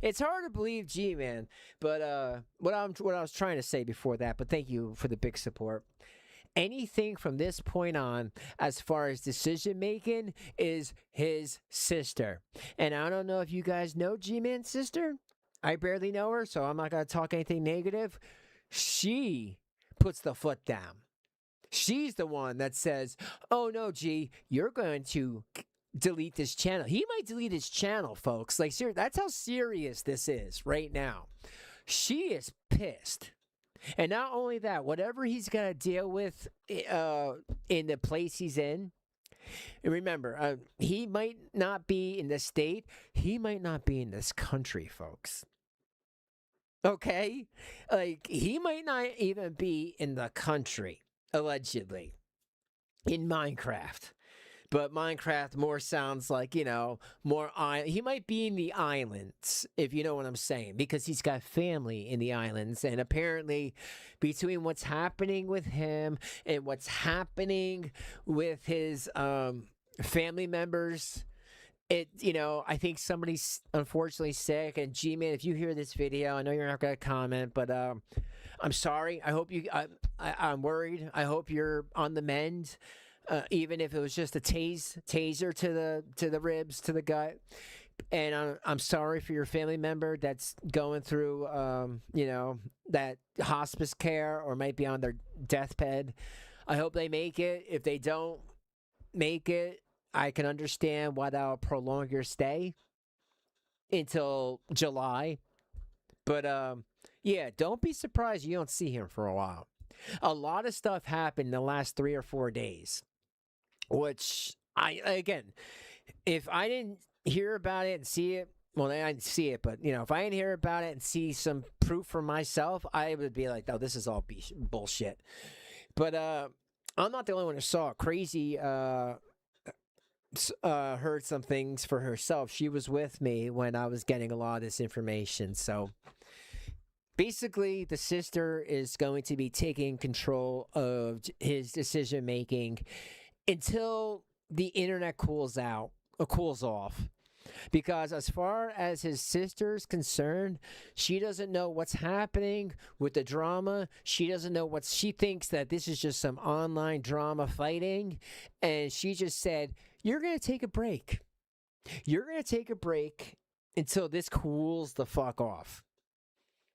It's hard to believe G-Man, but what I was trying to say before that, but thank you for the big support. Anything from this point on, as far as decision making, is his sister. And I don't know if you guys know G-Man's sister. I barely know her, so I'm not going to talk anything negative. She puts the foot down. She's the one that says, oh no, G, you're going to delete this channel. He might delete his channel, folks. Like, that's how serious this is right now. She is pissed. And not only that, whatever he's going to deal with in the place he's in, and remember, he might not be in this state. He might not be in this country, folks. Okay? Like, he might not even be in the country, allegedly, in Minecraft. But Minecraft more sounds like, you know, he might be in the islands, if you know what I'm saying, because he's got family in the islands. And apparently, between what's happening with him and what's happening with his family members, I think somebody's unfortunately sick. And G-Man, if you hear this video, I know you're not going to comment, but I'm sorry. I hope I'm worried. I hope you're on the mend. Even if it was just a taser to the ribs, to the gut. And I'm sorry for your family member that's going through, that hospice care or might be on their deathbed. I hope they make it. If they don't make it, I can understand why that'll prolong your stay until July. But, yeah, don't be surprised you don't see him for a while. A lot of stuff happened in the last 3 or 4 days. Which, if I didn't hear about it and see it, well, I didn't see it, but, if I didn't hear about it and see some proof for myself, I would be like, oh, this is all bullshit. But I'm not the only one who saw it. Crazy heard some things for herself. She was with me when I was getting a lot of this information, so... Basically, the sister is going to be taking control of his decision making until the internet cools off. Because as far as his sister's concerned, she doesn't know what's happening with the drama. She doesn't know she thinks that this is just some online drama fighting. And she just said, you're going to take a break. You're going to take a break until this cools the fuck off.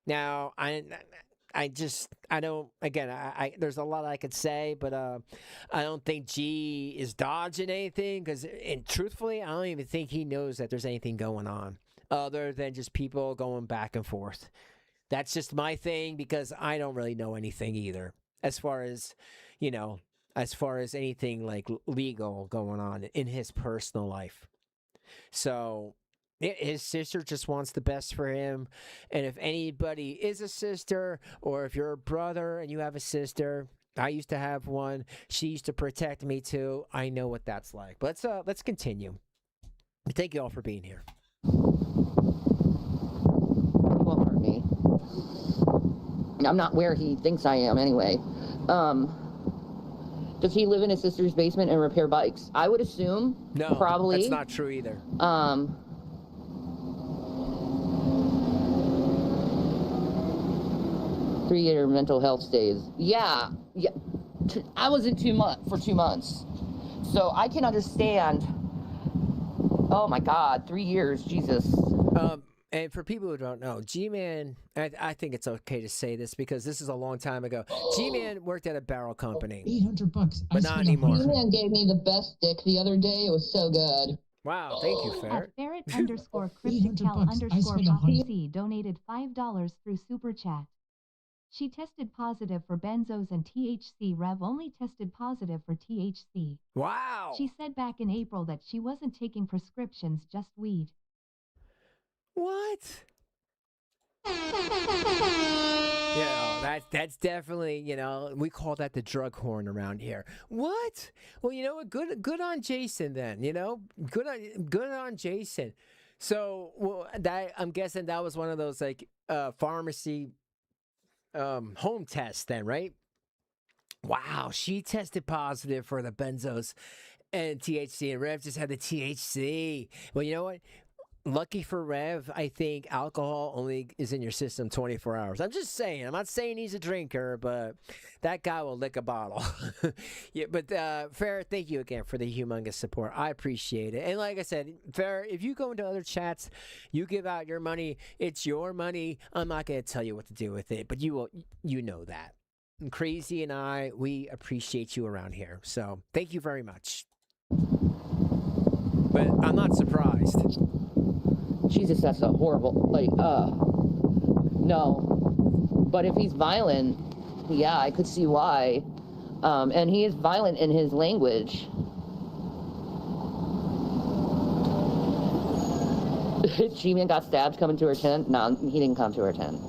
Now, there's a lot I could say, but I don't think G is dodging anything, and truthfully, I don't even think he knows that there's anything going on. other than just people going back and forth. That's just my thing because I don't really know anything either as far as, you know, as far as anything like legal going on in his personal life. So his sister just wants the best for him. And if anybody is a sister, or if you're a brother and you have a sister, I used to have one. She used to protect me too. I know what that's like. But let's continue. Thank you all for being here. He won't hurt me. I'm not where he thinks I am anyway. Does he live in his sister's basement and repair bikes? I would assume. No, probably. that's not true either. 3-year mental health stays. Yeah. I was in for 2 months. So I can understand. Oh my God, 3 years, Jesus. And for people who don't know, GMAN, I think it's okay to say this because this is a long time ago. GMAN worked at a barrel company. $800. But not anymore. GMAN gave me the best dick the other day. It was so good. Wow, thank you, At Ferret. Ferret_CrypTcal_OC donated $5 through Super Chat. She tested positive for benzos and THC. Rev only tested positive for THC. Wow. She said back in April that she wasn't taking prescriptions, just weed. What? Yeah, that's definitely, you know, we call that the drug horn around here. What? Well, you know what? Good on Jason then. You know, good on Jason. So, well, that I'm guessing that was one of those like pharmacy home tests then, right? Wow, she tested positive for the benzos and THC, and Rev just had the THC. Well, you know what? Lucky for Rev, I think alcohol only is in your system 24 hours. I'm just saying. I'm not saying he's a drinker, but that guy will lick a bottle. Yeah, but Farrah, thank you again for the humongous support. I appreciate it. And like I said, Farrah, if you go into other chats, you give out your money. It's your money. I'm not going to tell you what to do with it, but you know that. And Crazy and I, we appreciate you around here. So thank you very much. But I'm not surprised. Jesus, that's a horrible, like, no. But if he's violent, yeah, I could see why. And he is violent in his language. G-Man got stabbed coming to her tent? No, he didn't come to her tent.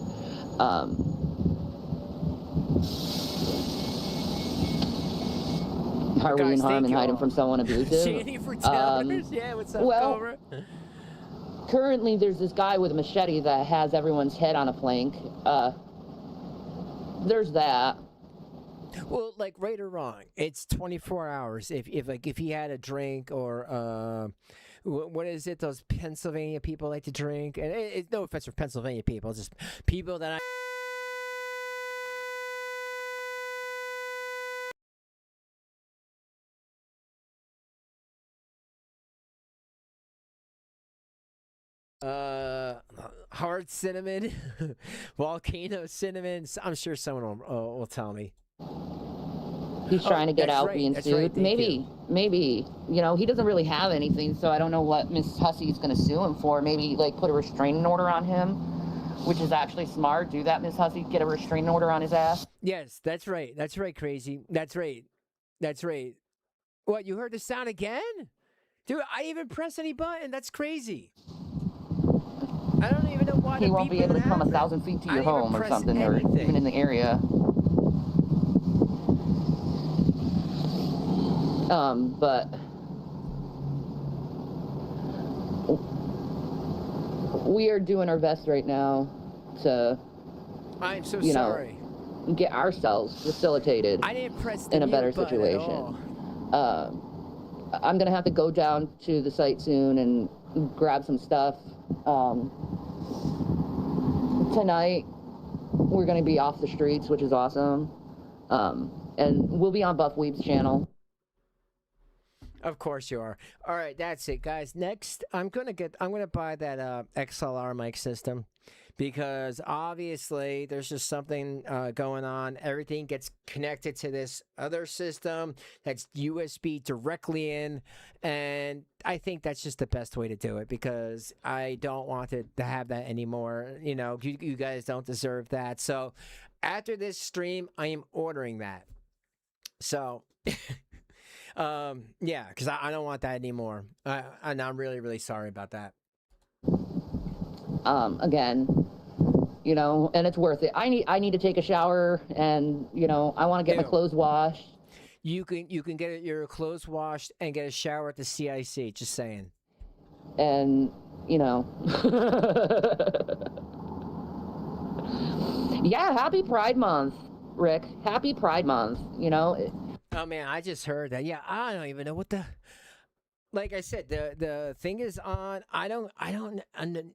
Are we in harm and hide him from someone abusive? Shanny for tellers? Yeah, what's up, Cobra? Currently, there's this guy with a machete that has everyone's head on a plank. There's that. Well, like right or wrong, it's 24 hours. If he had a drink or what is it? Those Pennsylvania people like to drink, and it's no offense for Pennsylvania people, it's just people that I. Hard cinnamon, volcano cinnamon. I'm sure someone will tell me. He's trying to get out right, being sued. Right, maybe, you know, he doesn't really have anything, so I don't know what Miss Hussey's going to sue him for. Maybe, like, put a restraining order on him, which is actually smart. Do that, Miss Hussey. Get a restraining order on his ass. Yes, that's right. That's right, Crazy. That's right. That's right. What, you heard the sound again? Dude, I didn't even press any button. That's crazy. I don't even know why he won't be able to come 1,000 feet to your home or something, or even in the area. But we are doing our best right now to, I'm so sorry. Get ourselves facilitated I didn't press the in a better mute button situation. at all. I'm gonna have to go down to the site soon and grab some stuff. Tonight we're gonna be off the streets, which is awesome. And we'll be on Buff Weeb's channel. Of course you are. All right, that's it, guys. Next, I'm gonna buy that XLR mic system because obviously there's just something going on. Everything gets connected to this other system that's USB directly in, and I think that's just the best way to do it because I don't want to have that anymore. You know, you guys don't deserve that. So after this stream, I am ordering that. So yeah, because I don't want that anymore. And I'm really, really sorry about that. Again, you know, and it's worth it. I need to take a shower, and you know, I want to get my clothes washed. You can get your clothes washed and get a shower at the CIC. Just saying. And you know, yeah, happy Pride Month, Rick. Happy Pride Month. You know. Oh man, I just heard that. Yeah, I don't even know what the. Like I said, the thing is on. I don't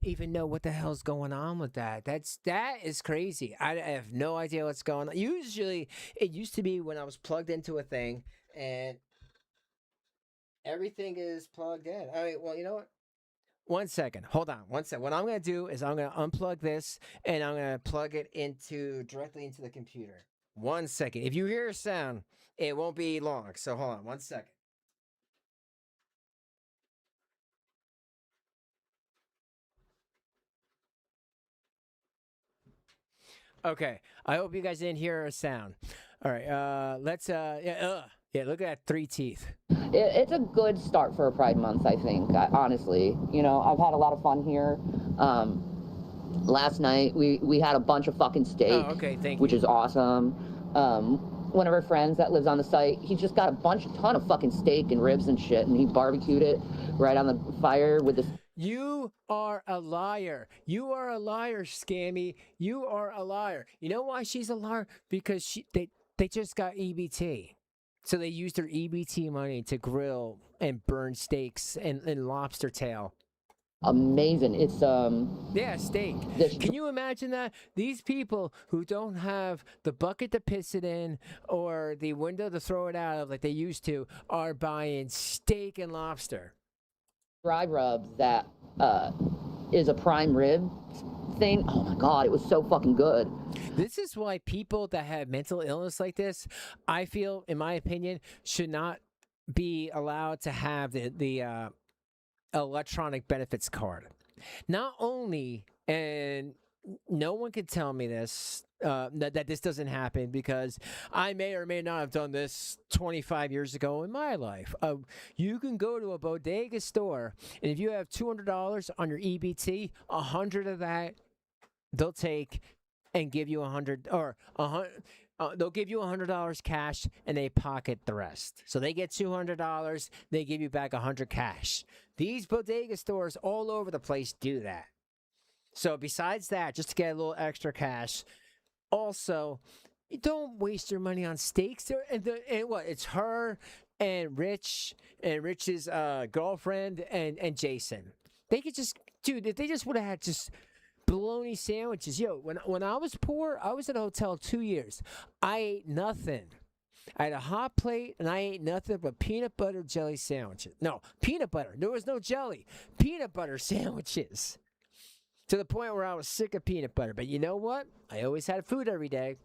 even know what the hell's going on with that. That is crazy. I have no idea what's going on. Usually, it used to be when I was plugged into a thing and everything is plugged in. I mean, well, you know what? 1 second. Hold on. 1 second. What I'm gonna do is I'm gonna unplug this and I'm gonna plug it directly into the computer. 1 second. If you hear a sound, it won't be long. So hold on 1 second. Okay, I hope you guys didn't hear a sound. All right, let's yeah, look at that 3 teeth. It's a good start for a Pride Month, I think. Honestly, you know, I've had a lot of fun here. Last night we had a bunch of fucking steak, okay, thank you. Which is awesome. One of our friends that lives on the site, he just got a ton of fucking steak and ribs and shit, and he barbecued it right on the fire with the. You are a liar. You are a liar, Scammy. You are a liar. You know why she's a liar? Because they just got EBT. So they used their EBT money to grill and burn steaks and lobster tail. Amazing. It's yeah, steak. Can you imagine that? These people who don't have the bucket to piss it in or the window to throw it out of like they used to are buying steak and lobster. Dry rub that is a prime rib thing. Oh my god, it was so fucking good. This is why people that have mental illness like this, I feel, in my opinion, should not be allowed to have the electronic benefits card. Not only, and no one can tell me this, that this doesn't happen because I may or may not have done this 25 years ago in my life. You can go to a bodega store, and if you have $200 on your EBT, 100 of that they'll take and give you 100 or 100. They'll give you $100 cash and they pocket the rest. So they get $200, they give you back 100 cash. These bodega stores all over the place do that. So besides that, just to get a little extra cash, also, you don't waste your money on steaks. And what? It's her and Rich and Rich's girlfriend and Jason. They could just, dude, if they just would have had just bologna sandwiches. Yo, when I was poor, I was at a hotel 2 years. I ate nothing. I had a hot plate and I ate nothing but peanut butter jelly sandwiches. No, peanut butter. There was no jelly. Peanut butter sandwiches. To the point where I was sick of peanut butter. But you know what? I always had food every day.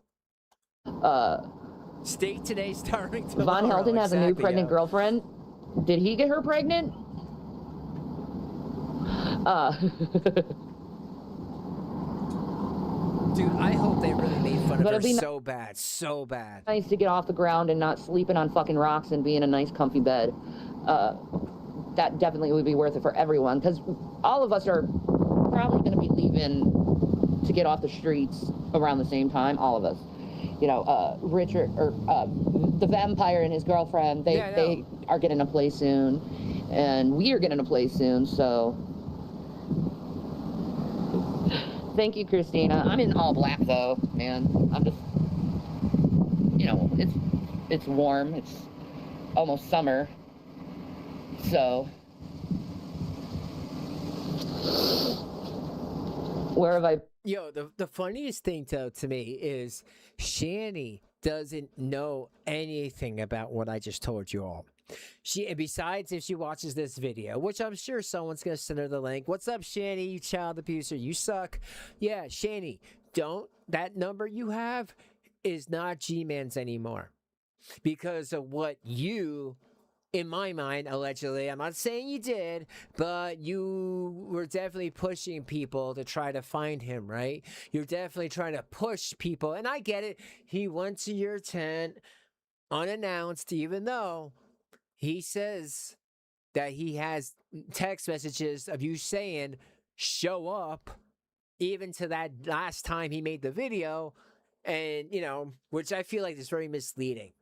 Steak today, starving tomorrow. Von Helden has a new pregnant girlfriend. Did he get her pregnant? Dude, I hope they really made fun of her so bad, so bad. Nice to get off the ground and not sleeping on fucking rocks and be in a nice comfy bed. That definitely would be worth it for everyone, because all of us are probably going to be leaving to get off the streets around the same time, all of us. You know, Richard, or the vampire and his girlfriend, they are getting a place soon, and we are getting a place soon, so... Thank you, Christina. I'm in all black, though, man. I'm just, you know, it's warm. It's almost summer. So, where have I... Yo, the funniest thing, to me, is Shanny doesn't know anything about what I just told you all. And besides, if she watches this video, which I'm sure someone's gonna send her the link. What's up, Shanny? You child abuser, you suck. Yeah, Shanny, that number you have is not G-Man's anymore because of what you. In my mind, allegedly, I'm not saying you did, but you were definitely pushing people to try to find him, right? You're definitely trying to push people, and I get it. He went to your tent unannounced, even though he says that he has text messages of you saying, show up, even to that last time he made the video, and, which I feel like is very misleading.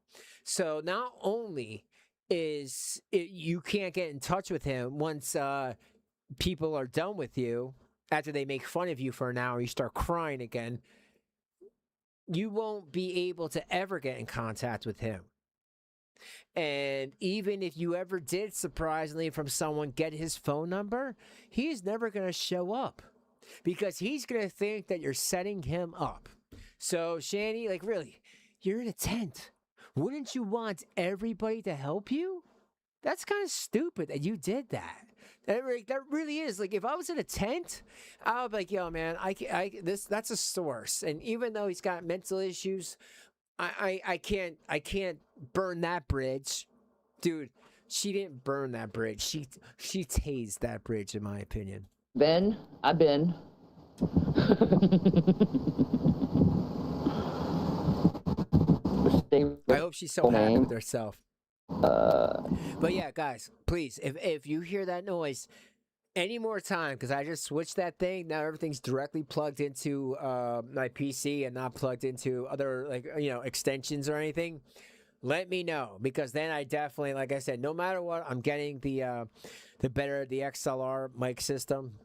So not only you can't get in touch with him once people are done with you after they make fun of you for an hour, you start crying again, you won't be able to ever get in contact with him. And even if you ever did surprisingly from someone get his phone number, he's never going to show up because he's going to think that you're setting him up. So Shanny, really, you're in a tent. Wouldn't you want everybody to help you? That's kind of stupid that you did that. That really is. If I was in a tent, I would be like, yo, man, that's a source. And even though he's got mental issues, I can't burn that bridge. Dude, she didn't burn that bridge. She tased that bridge, in my opinion. I've been. I hope she's so happy with herself. But yeah, guys, please, if you hear that noise any more time, because I just switched that thing, now everything's directly plugged into my PC and not plugged into other extensions or anything, let me know, because then I definitely, like I said, no matter what, I'm getting the XLR mic system.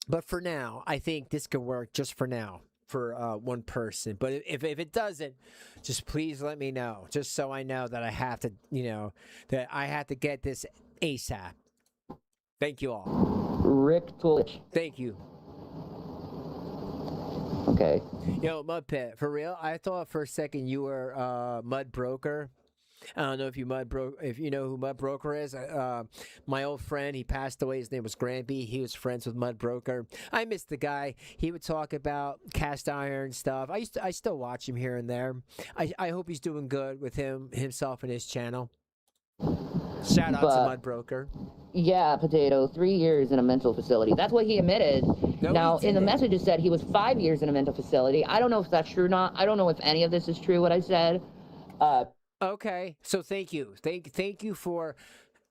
But for now, I think this could work just for now. For one person, but if it doesn't, just please let me know, just so I know that I have to, that I have to get this ASAP. Thank you all. Rick Twitch. Thank you. Okay. Yo, Mud Pit, for real, I thought for a second you were Mud Broker. I don't know if you know who Mud Broker is. My old friend, he passed away. His name was Granby. He was friends with Mud Broker. I miss the guy. He would talk about cast iron stuff. I still watch him here and there. I hope he's doing good with himself and his channel. Shout out to Mud Broker. Yeah, Potato, 3 years in a mental facility. That's what he admitted. No, now, in the message it said he was 5 years in a mental facility. I don't know if that's true or not. I don't know if any of this is true, what I said. Okay, so thank you. Thank you for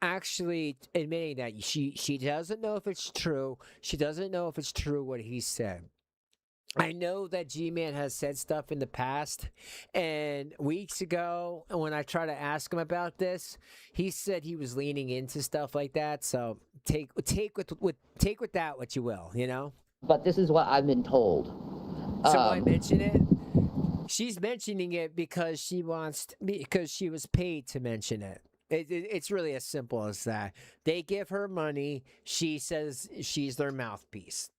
actually admitting that. She doesn't know if it's true. She doesn't know if it's true what he said. I know that G-Man has said stuff in the past, and weeks ago when I tried to ask him about this, he said he was leaning into stuff like that. So take with that what you will, But this is what I've been told. So I mention it. She's mentioning it because she was paid to mention it. It's really as simple as that. They give her money. She says she's their mouthpiece.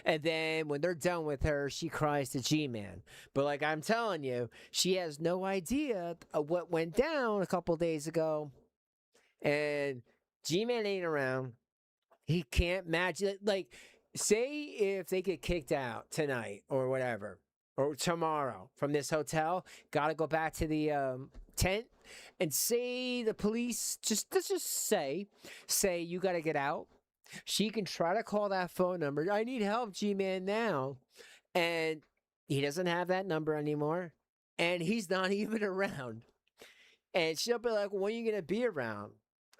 And then when they're done with her, she cries to G-Man. But like I'm telling you, she has no idea of what went down a couple days ago. And G-Man ain't around. He can't imagine it. Say if they get kicked out tonight or whatever, or tomorrow from this hotel, gotta go back to the tent, and say the police, let's just say you gotta get out. She can try to call that phone number. I need help, G-Man, now. And he doesn't have that number anymore. And he's not even around. And she'll be like, when are you gonna be around?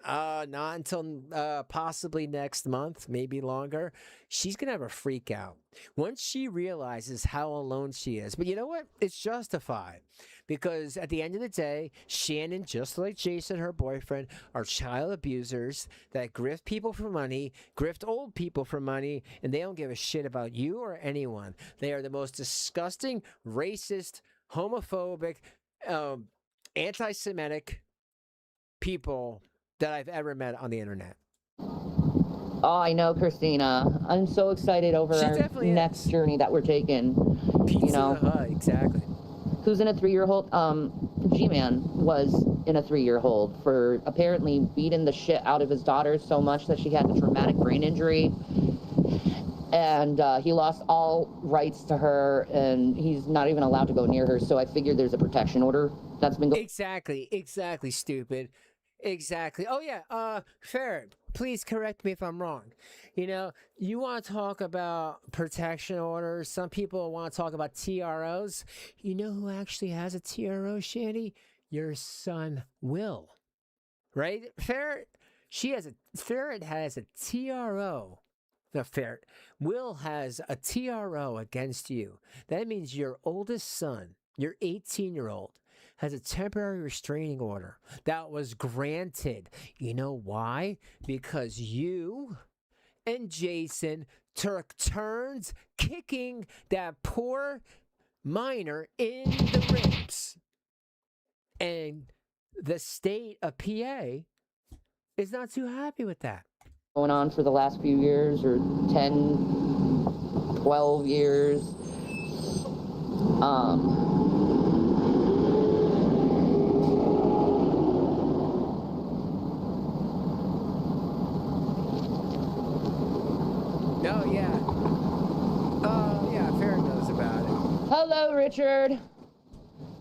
Not until possibly next month, maybe longer. She's gonna have a freak out once she realizes how alone she is. But you know what? It's justified, because at the end of the day, Shannon, just like Jason, her boyfriend, are child abusers that grift people for money, grift old people for money, and they don't give a shit about you or anyone. They are the most disgusting, racist, homophobic, anti-Semitic people that I've ever met on the internet. Oh, I know, Christina. I'm so excited over our next journey that we're taking. Pizza Hut, exactly. Who's in a 3-year-old? G-Man was in a 3-year hold for apparently beating the shit out of his daughter so much that she had a traumatic brain injury. And he lost all rights to her, and he's not even allowed to go near her. So I figured there's a protection order that's been going. Exactly, stupid. Exactly. Oh yeah, fair. Please correct me if I'm wrong. You know, you want to talk about protection orders. Some people want to talk about TROs. You know who actually has a TRO, Shanny? Your son, Will. Right? Ferret has a TRO. No, Ferret. Will has a TRO against you. That means your oldest son, your 18-year-old, has a temporary restraining order that was granted. You know why? Because you and Jason took turns kicking that poor minor in the ribs. And the state of PA is not too happy with that. Going on for the last few years, or 10, 12 years. Oh, yeah. Oh, yeah, Farrah knows about it. Hello, Richard.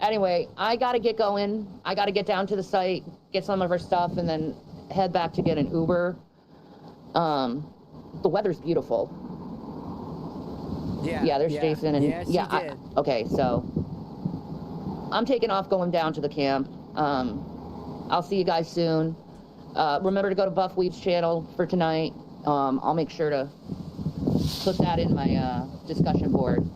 Anyway, I gotta get going. I gotta get down to the site, get some of our stuff, and then head back to get an Uber. The weather's beautiful. Yeah, there's Jason, and okay, so I'm taking off, going down to the camp. I'll see you guys soon. Remember to go to Buff Weep's channel for tonight. I'll make sure to put that in my discussion board.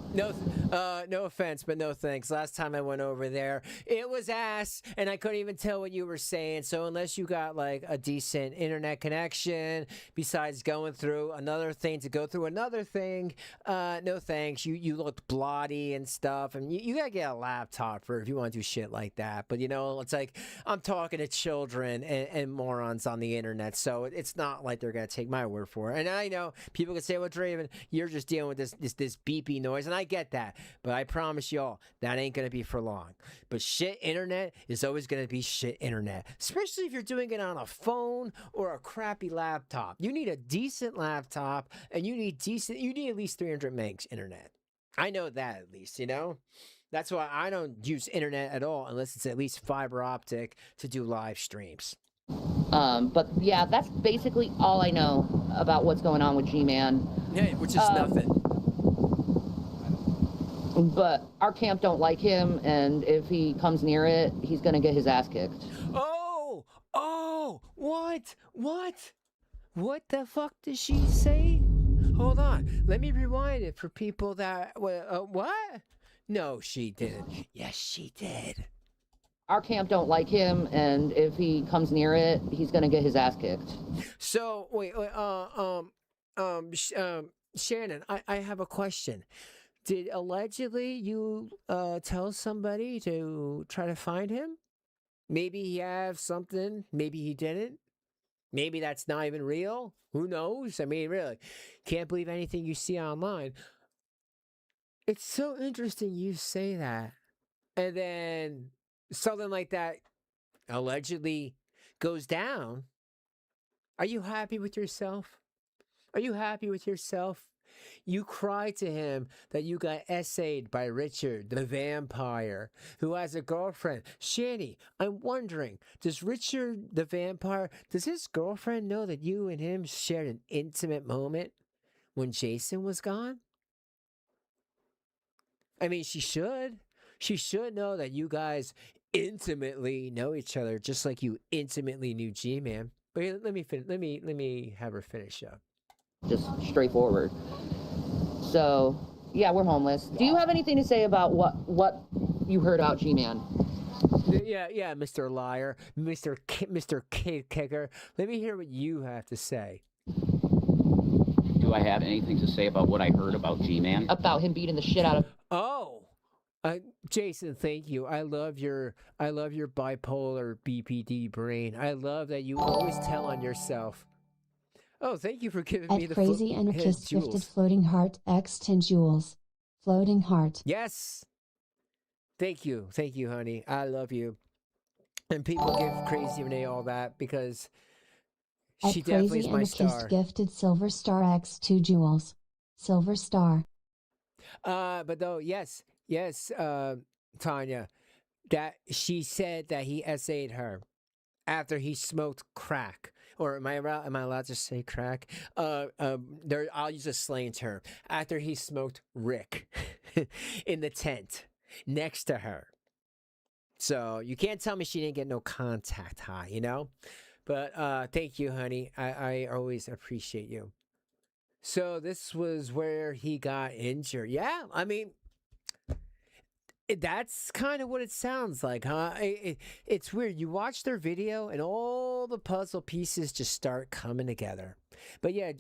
No offense, but no thanks. Last time I went over there, it was ass, and I couldn't even tell what you were saying. So unless you got like a decent internet connection, besides going through another thing to go through another thing, no thanks. You looked bloody and stuff, and you gotta get a laptop for if you want to do shit like that. But you know, it's like I'm talking to children and morons on the internet, so it's not like they're gonna take my word for it. And I know people can say, "Well, Draven, you're just dealing with this beepy noise," and I get that. But I promise y'all, that ain't going to be for long. But shit internet is always going to be shit internet. Especially if you're doing it on a phone or a crappy laptop. You need a decent laptop, and you need at least 300 megs internet. I know that at least, you know? That's why I don't use internet at all unless it's at least fiber optic to do live streams. But yeah, that's basically all I know about what's going on with G-Man. Yeah, which is nothing. But our camp don't like him, and if he comes near it, he's gonna get his ass kicked. Oh, what the fuck did she say? Hold on, let me rewind it for people that, what? No, she didn't. Yes, she did. Our camp don't like him, and if he comes near it, he's gonna get his ass kicked. So, wait, Shannon, I have a question. Did allegedly you tell somebody to try to find him? Maybe he has something. Maybe he didn't. Maybe that's not even real. Who knows? I mean, really, can't believe anything you see online. It's so interesting you say that. And then something like that allegedly goes down. Are you happy with yourself? Are you happy with yourself? You cried to him that you got essayed by Richard, the vampire, who has a girlfriend. Shanny, I'm wondering, does Richard, the vampire, does his girlfriend know that you and him shared an intimate moment when Jason was gone? I mean, she should. She should know that you guys intimately know each other, just like you intimately knew G-Man. But let me have her finish up. Just straightforward. So, yeah, we're homeless. Do you have anything to say about what you heard about G-Man? Yeah, Mr. Liar, Mr. Cave Kicker. Let me hear what you have to say. Do I have anything to say about what I heard about G-Man? About him beating the shit out of... Oh! Jason, thank you. I love your bipolar BPD brain. I love that you always tell on yourself. Oh, thank you for giving me the Crazy Anarchist gifted floating heart X 10 jewels. Floating heart. Yes. Thank you, honey. I love you. And people give Crazy Renee all that because At she definitely Crazy is and my the Kist star. gifted Silver Star X 2 jewels. Silver Star. But though, yes, Tanya, that she said that he essayed her after he smoked crack. Or am I allowed to say crack? I'll use a slang term. After he smoked Rick in the tent next to her. So you can't tell me she didn't get no contact high, you know? But thank you, honey. I always appreciate you. So this was where he got injured. Yeah, I mean, that's kind of what it sounds like, huh? It's weird. You watch their video and all the puzzle pieces just start coming together. But yeah,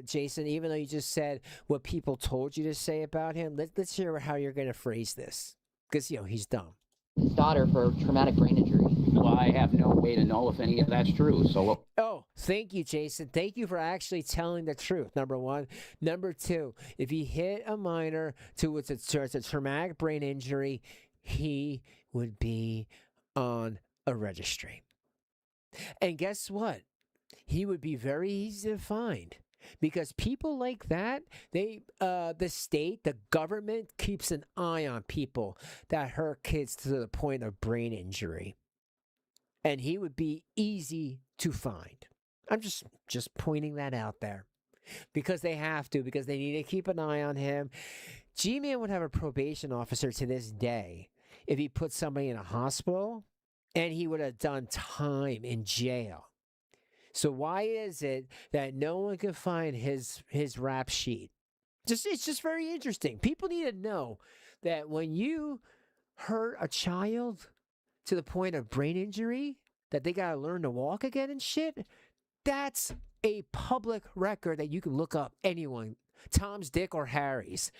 Jason, even though you just said what people told you to say about him, let's hear how you're going to phrase this. Because, he's dumb. His daughter for traumatic brain injury. Well, I have no way to know if any of that's true. So, oh, thank you, Jason. Thank you for actually telling the truth. Number one. Number two, if he hit a minor to it's a traumatic brain injury, he would be on a registry. And guess what? He would be very easy to find. Because people like that, the state, the government keeps an eye on people that hurt kids to the point of brain injury. And he would be easy to find. I'm just pointing that out there. Because they have to, because they need to keep an eye on him. GMAN would have a probation officer to this day if he put somebody in a hospital and he would have done time in jail. So why is it that no one can find his rap sheet? It's just very interesting. People need to know that when you hurt a child to the point of brain injury, that they gotta learn to walk again and shit, that's a public record that you can look up anyone, Tom's, Dick, or Harry's.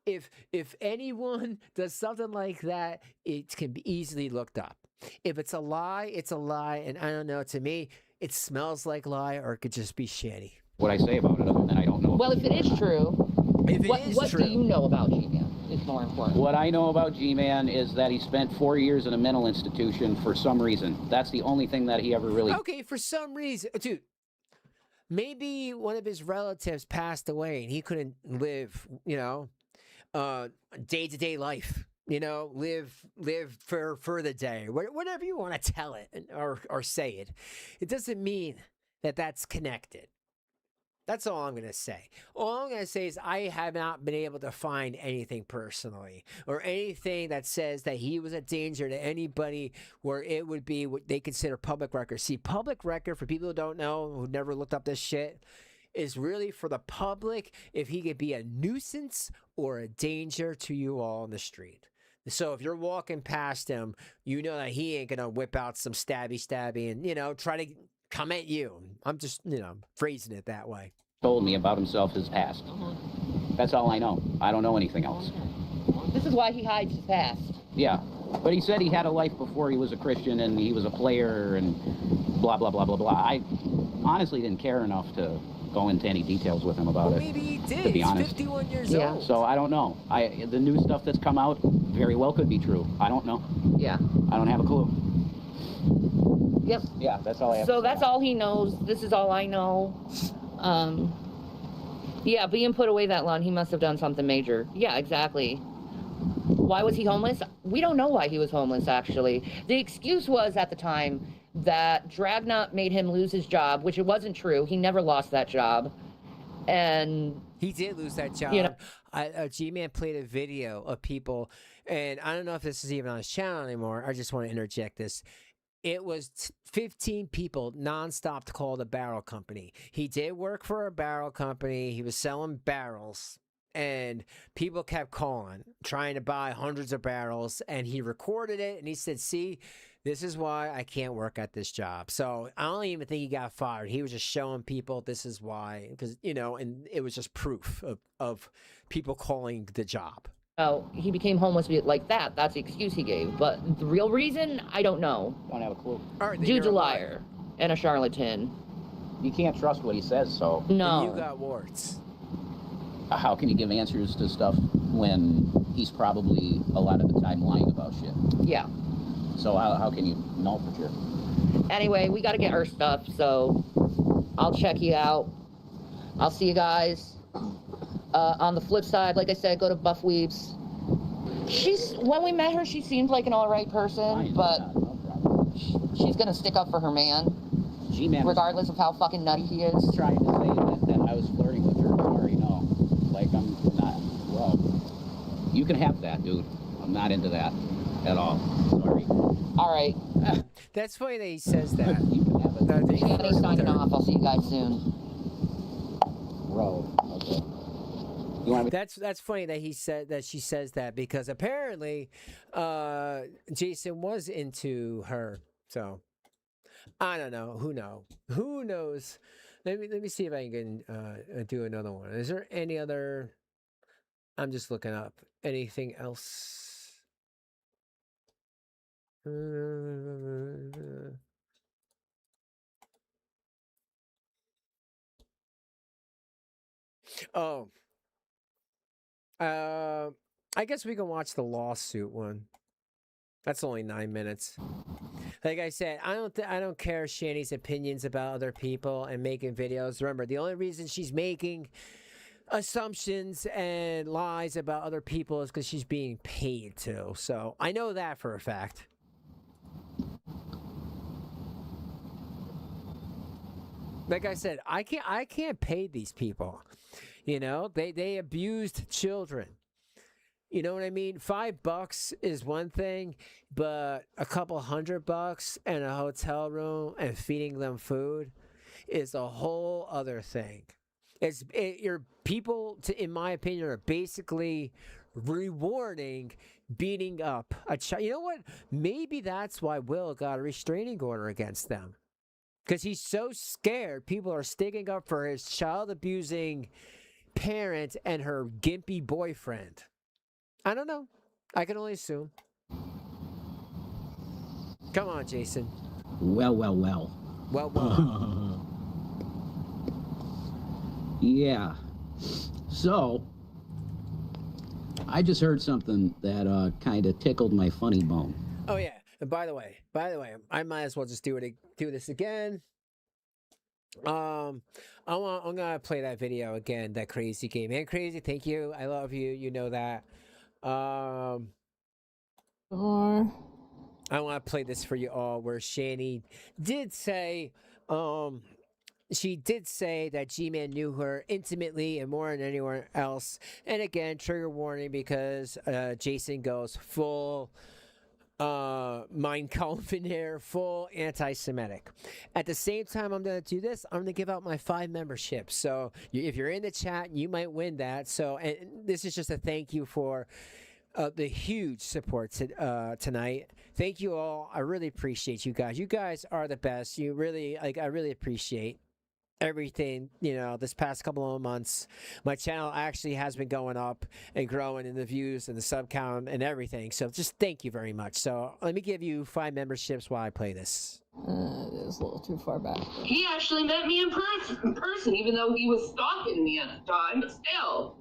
If anyone does something like that, it can be easily looked up. If it's a lie, it's a lie, and I don't know, to me, it smells like lie, or it could just be shitty. what I say about it, other than I don't know. Well, if it is true, what true, do you know about GMAN? Is more important. What I know about GMAN is that he spent 4 years in a mental institution for some reason. That's the only thing that he ever really... Okay, for some reason. Dude, maybe one of his relatives passed away and he couldn't live, day-to-day life. Live for the day. Whatever you want to tell it or say it. It doesn't mean that that's connected. That's all I'm going to say. All I'm going to say is I have not been able to find anything personally or anything that says that he was a danger to anybody where it would be what they consider public record. See, public record, for people who don't know, who never looked up this shit, is really for the public if he could be a nuisance or a danger to you all on the street. So if you're walking past him, you know that he ain't going to whip out some stabby and, try to come at you. I'm just, phrasing it that way. Told me about himself, his past. That's all I know. I don't know anything else. This is why he hides his past. Yeah, but he said he had a life before he was a Christian and he was a player and blah, blah, blah, blah, blah. I honestly didn't care enough to go into any details with him about it. Maybe he did. To be honest. He's 51 years old. So I don't know. The new stuff that's come out very well could be true. I don't know. Yeah. I don't have a clue. Yep. Yeah, that's all I have. So that's all he knows. This is all I know. Yeah, being put away that long, he must have done something major. Yeah, exactly. Why was he homeless? We don't know why he was homeless, actually. The excuse was at the time that Dragnet made him lose his job, which it wasn't true. He never lost that job. And he did lose that job. GMAN played a video of people, and I don't know if this is even on his channel anymore. I just want to interject this. It was 15 people nonstop to call the barrel company. He did work for a barrel company. He was selling barrels, and people kept calling, trying to buy hundreds of barrels, and he recorded it, and he said, see, this is why I can't work at this job. So I don't even think he got fired. He was just showing people this is why, because, and it was just proof of people calling the job. Oh, he became homeless like that. That's the excuse he gave. But the real reason, I don't know. Don't have a clue. Right, Dude's a liar and a charlatan. You can't trust what he says, so... No. And you got warts. How can you give answers to stuff when he's probably, a lot of the time, lying about shit? Yeah. So how can you know for sure? Anyway, we got to get our stuff, so I'll check you out. I'll see you guys. On the flip side, like I said, go to Buff Weeps. When we met her, she seemed like an alright person, but she's gonna stick up for her man. GMAN, regardless of how fucking nutty he is. Trying to say that I was flirting with her. Sorry, no. Like, I'm not, well, you can have that, dude. I'm not into that at all. Sorry. Alright. That's funny that he says that. You can have it. Shanny's signing off. I'll see you guys soon. Bro, okay. You want me? That's funny that he said that she says that, because apparently Jason was into her. So I don't know. Who knows? Let me see if I can do another one. Is there any other? I'm just looking up anything else. Oh. I guess we can watch the lawsuit one. That's only 9 minutes. Like I said, I don't care Shanny's opinions about other people and making videos. Remember, the only reason she's making assumptions and lies about other people is because she's being paid to. So I know that for a fact. Like I said, I can't pay these people. You know, they abused children. You know what I mean? $5 is one thing, but a couple $100 and a hotel room and feeding them food is a whole other thing. Your people, in my opinion, are basically rewarding beating up a child. You know what? Maybe that's why Will got a restraining order against them. Because he's so scared people are sticking up for his child abusing parent and her gimpy boyfriend. I don't know. I can only assume. Come on, Jason. Well. Yeah. So, I just heard something that kind of tickled my funny bone. Oh yeah. And by the way, I might as well just do this again. I'm gonna play that video again. That crazy game, man. Crazy. Thank you. I love you. You know that. I want to play this for you all, where Shanny did say, she did say that G-Man knew her intimately and more than anyone else. And again, trigger warning, because Jason goes full Mein Kampf here, full anti-Semitic. At the same time I'm going to do this, I'm going to give out my 5 memberships. So if you're in the chat, you might win that. So, and this is just a thank you for the huge support tonight. Thank you all. I really appreciate you guys. You guys are the best. You really, I really appreciate everything. You know, this past couple of months, my channel actually has been going up and growing in the views and the sub count and everything. So just thank you very much. So let me give you 5 memberships while I play this. It is a little too far back. He actually met me in person, even though he was stalking me at the time, but still.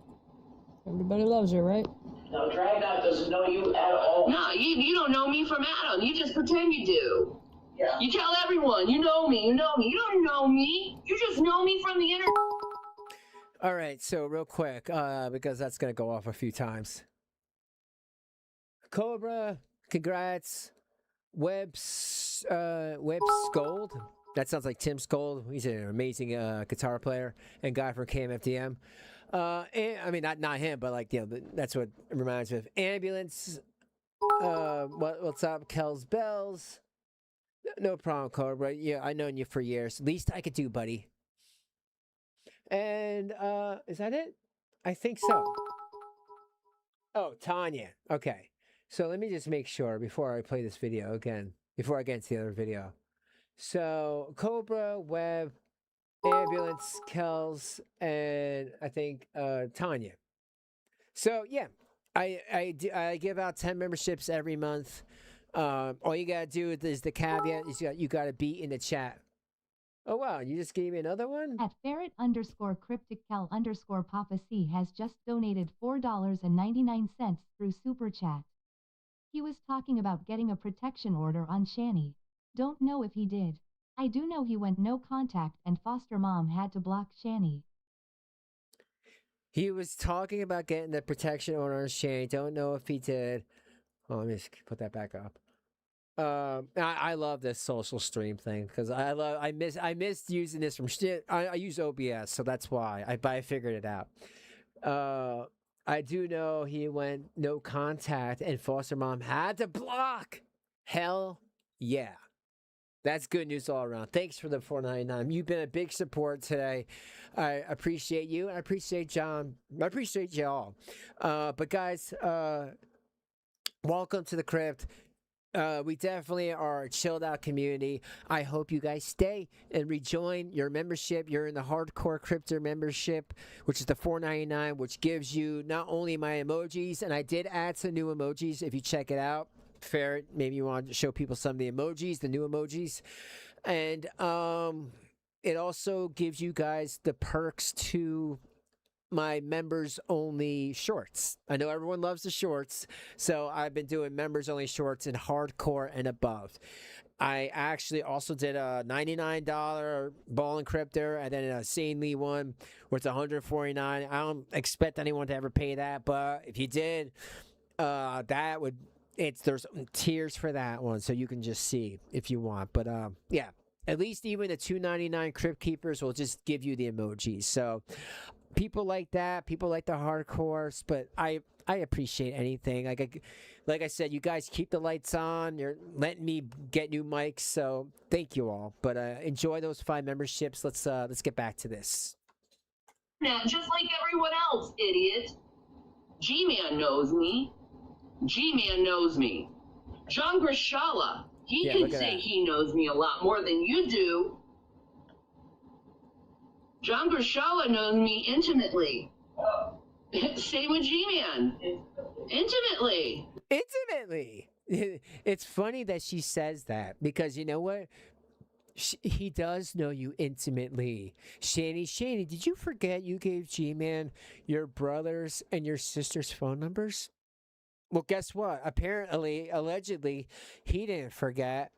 Everybody loves her, right? No, Dragnet doesn't know you at all. No, you don't know me from Adam. You just pretend you do. Yeah. You tell everyone, you know me. You don't know me. You just know me from the internet. All right, so real quick, because that's going to go off a few times. Cobra, congrats. Webb's Gold. That sounds like Tim Skold. He's an amazing guitar player and guy from KMFDM. And, I mean, not him, but like, you know, that's what it reminds me of. Ambulance. What's up, Kells Bells? No problem, Cobra. Yeah, I've known you for years. Least I could do, buddy. And is that it? I think so. Oh, Tanya. Okay. So let me just make sure before I play this video again, before I get into the other video. So Cobra, Webb, Ambulance, Kells, and I think Tanya. So yeah, I give out 10 memberships every month. All you gotta do is the caveat is you gotta be in the chat. Oh wow, you just gave me another one? At Ferret_CrypticCal_Papa C has just donated $4.99 through Super Chat. He was talking about getting a protection order on Shanny. Don't know if he did. I do know he went no contact and foster mom had to block Shanny. He was talking about getting the protection order on Shanny. Don't know if he did. Oh, let me just put that back up. I love this social stream thing because I missed using this from shit. I use OBS, so that's why I figured it out. I do know he went no contact and foster mom had to block. Hell yeah. That's good news all around. Thanks for the $4.99. You've been a big support today. I appreciate you. I appreciate John. I appreciate y'all. But guys, welcome to the crypt. We definitely are a chilled out community. I hope you guys stay and rejoin your membership. You're in the hardcore crypto membership, which is the $4.99, which gives you not only my emojis, and I did add some new emojis if you check it out. Ferret, maybe you want to show people some of the emojis, the new emojis. And it also gives you guys the perks to my members only shorts. I know everyone loves the shorts, so I've been doing members only shorts in hardcore and above. I actually also did a $99 ball encryptor and then an insanely one where it's $149. I don't expect anyone to ever pay that, but if you did, that would there's tiers for that one, so you can just see if you want. But yeah, at least even the $2.99 crypt keepers will just give you the emojis. So people like that, people like the hardcores, but I appreciate anything. Like I said, you guys keep the lights on. You're letting me get new mics, so thank you all. But enjoy those 5 memberships. Let's get back to this. Now, just like everyone else, idiot. G-Man knows me. G-Man knows me. John Grishala, he can say he knows me a lot more than you do. John Grishala knows me intimately. Same with G-Man. Intimately. Intimately. It's funny that she says that because you know what? He does know you intimately. Shanny, did you forget you gave G-Man your brother's and your sister's phone numbers? Well, guess what? Apparently, allegedly, he didn't forget.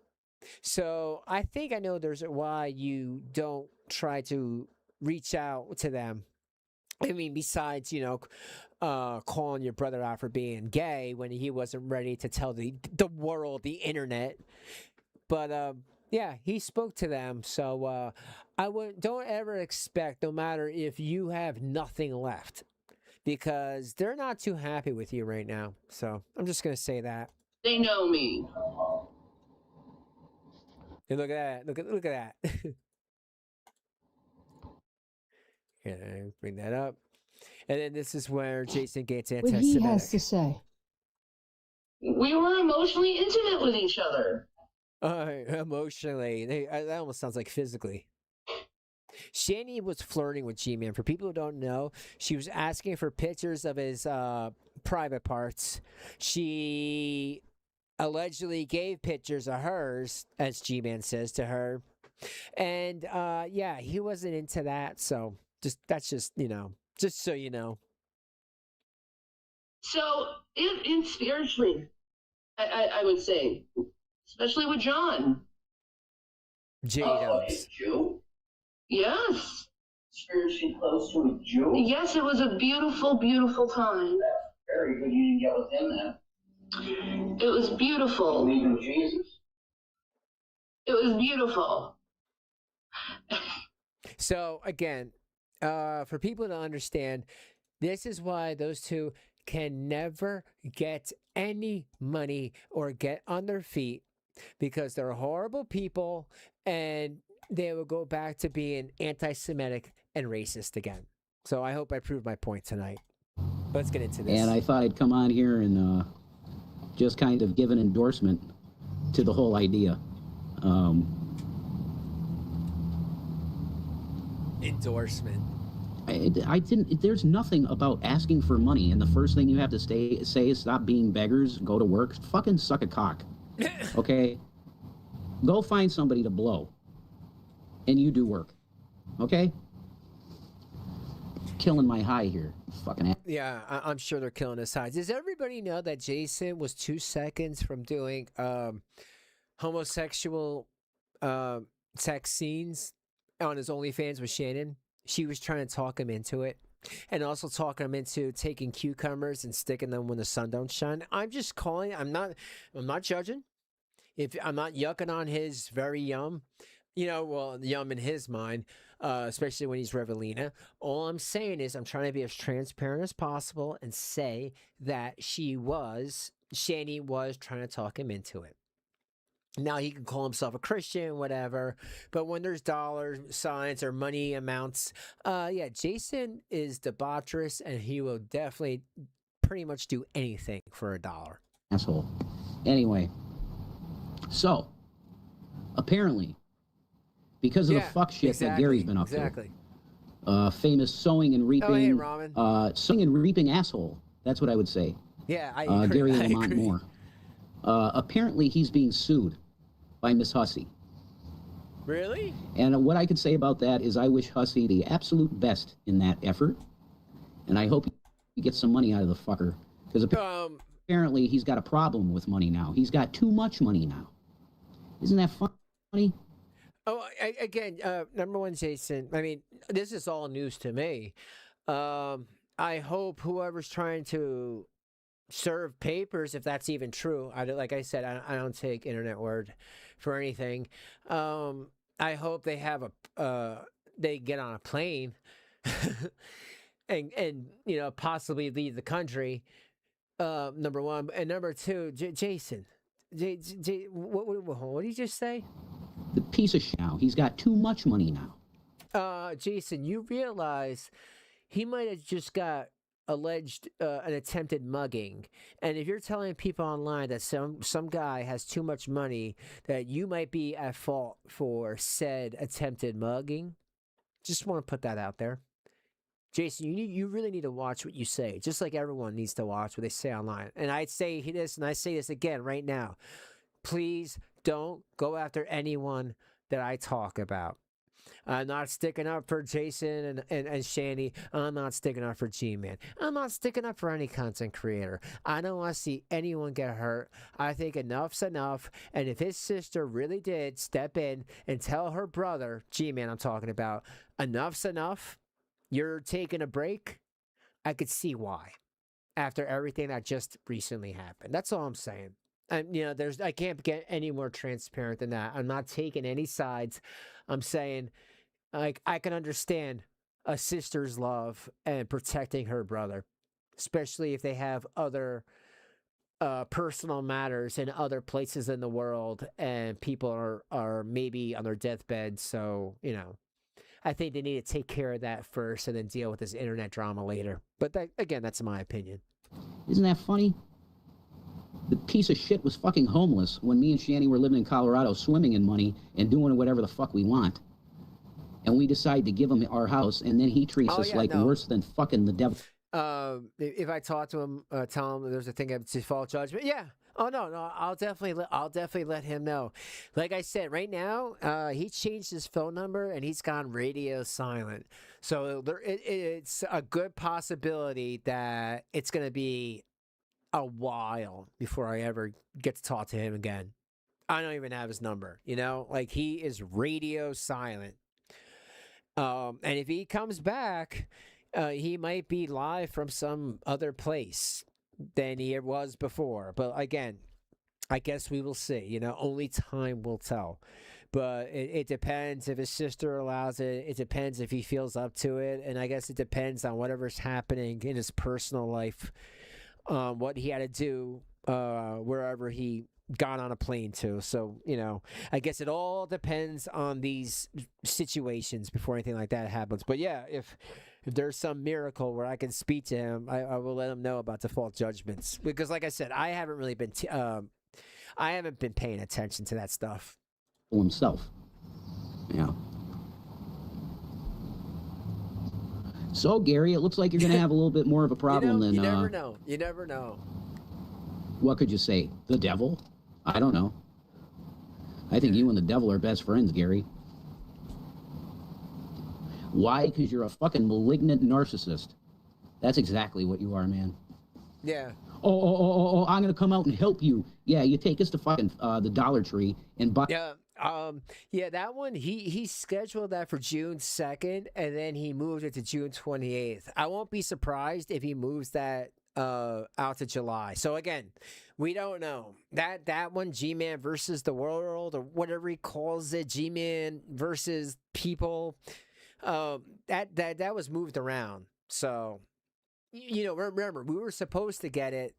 So I think I know there's why you don't try to reach out to them. I mean, besides, calling your brother out for being gay when he wasn't ready to tell the world, the internet. But yeah, he spoke to them. So don't ever expect, no matter if you have nothing left, because they're not too happy with you right now. So I'm just going to say that. They know me. Hey, look at that. Look at that. Yeah, bring that up. And then this is where Jason gets anti-Semitic. What he has to say. We were emotionally intimate with each other. Emotionally. That almost sounds like physically. Shanny was flirting with G-Man. For people who don't know, she was asking for pictures of his private parts. She allegedly gave pictures of hers, as G-Man says to her. And yeah, he wasn't into that. So that's just so you know. So in spiritually, I would say, especially with John. J-Dubs. Jew? Yes. Spiritually close to a Jew? Yes, it was a beautiful, beautiful time. That's very good. You didn't get with him then. It was beautiful. Believe in Jesus? It was beautiful. So again, for people to understand, this is why those two can never get any money or get on their feet, because they're horrible people and they will go back to being anti-Semitic and racist again. So I hope I proved my point tonight. Let's get into this. And I thought I'd come on here and just kind of give an endorsement to the whole idea. Endorsement. I didn't. There's nothing about asking for money, and the first thing you have to say is stop being beggars, go to work, fucking suck a cock. Okay? Go find somebody to blow, and you do work. Okay? killing my high here. Fucking Yeah, I'm sure they're killing his hides. Does everybody know that Jason was 2 seconds from doing homosexual sex scenes on his OnlyFans with Shannon? She was trying to talk him into it, and also talking him into taking cucumbers and sticking them when the sun don't shine. I'm just calling. I'm not judging. If I'm not yucking on his very yum, well, yum in his mind, especially when he's Revelina. All I'm saying is I'm trying to be as transparent as possible and say that Shanny was trying to talk him into it. Now he can call himself a Christian, whatever, but when there's dollar signs or money amounts, Jason is debaucherous, and he will definitely pretty much do anything for $1. asshole. Anyway, so apparently, because of the fuck shit that Gary's been up to, famous sowing and reaping, sowing and reaping asshole. That's what I would say. Yeah, I agree. Gary Lamont Moore. Apparently, he's being sued by Miss Hussey. Really? And what I could say about that is I wish Hussey the absolute best in that effort. And I hope he gets some money out of the fucker. Because apparently he's got a problem with money now. He's got too much money now. Isn't that funny? Oh, again, number one, Jason, I mean, this is all news to me. I hope whoever's trying to serve papers, if that's even true. Like I said, I don't take internet word for anything. I hope they have they get on a plane and possibly leave the country. Number one, and number two, Jason. What did you just say? The piece of shit now. He's got too much money now. Jason, you realize he might have just got alleged an attempted mugging, and if you're telling people online that some guy has too much money, that you might be at fault for said attempted mugging, just want to put that out there. Jason, you really need to watch what you say, just like everyone needs to watch what they say online. And I'd say this, and I say this again right now: please don't go after anyone that I talk about. I'm not sticking up for Jason and Shanny. I'm not sticking up for GMAN. I'm not sticking up for any content creator. I don't want to see anyone get hurt. I think enough's enough. And if his sister really did step in and tell her brother, GMAN I'm talking about, enough's enough, you're taking a break, I could see why. After everything that just recently happened. That's all I'm saying. And I can't get any more transparent than that. I'm not taking any sides. I'm saying, like, I can understand a sister's love and protecting her brother, especially if they have other personal matters in other places in the world and people are maybe on their deathbed. So, I think they need to take care of that first and then deal with this internet drama later. But again, that's my opinion. Isn't that funny? The piece of shit was fucking homeless when me and Shanny were living in Colorado, swimming in money and doing whatever the fuck we want. And we decide to give him our house, and then he treats us worse than fucking the devil. If I talk to him, tell him there's a thing of default judgment. Yeah. Oh no, I'll definitely let him know. Like I said, right now, he changed his phone number and he's gone radio silent. So it's a good possibility that it's going to be a while before I ever get to talk to him again. I don't even have his number, like he is radio silent. And if he comes back, he might be live from some other place than he was before. But again, I guess we will see, only time will tell. But it depends if his sister allows it. It depends if he feels up to it. And I guess it depends on whatever's happening in his personal life. What he had to do wherever he got on a plane to. So, I guess it all depends on these situations before anything like that happens. But yeah, if there's some miracle where I can speak to him, I will let him know about default judgments. Because like I said, I haven't really been I haven't been paying attention to that stuff. Himself. Yeah. So, Gary, it looks like you're going to have a little bit more of a problem than... You never know. You never know. What could you say? The devil? I don't know. I think you and the devil are best friends, Gary. Why? Because you're a fucking malignant narcissist. That's exactly what you are, man. Yeah. Oh, I'm gonna come out and help you. Yeah, you take us to fucking the Dollar Tree and buy. Yeah. Yeah, that one he scheduled that for June 2nd, and then he moved it to June 28th. I won't be surprised if he moves that out to July. So again, we don't know. That one, G-Man versus the world, or whatever he calls it, G-Man versus people, that was moved around. So you know, remember, we were supposed to get it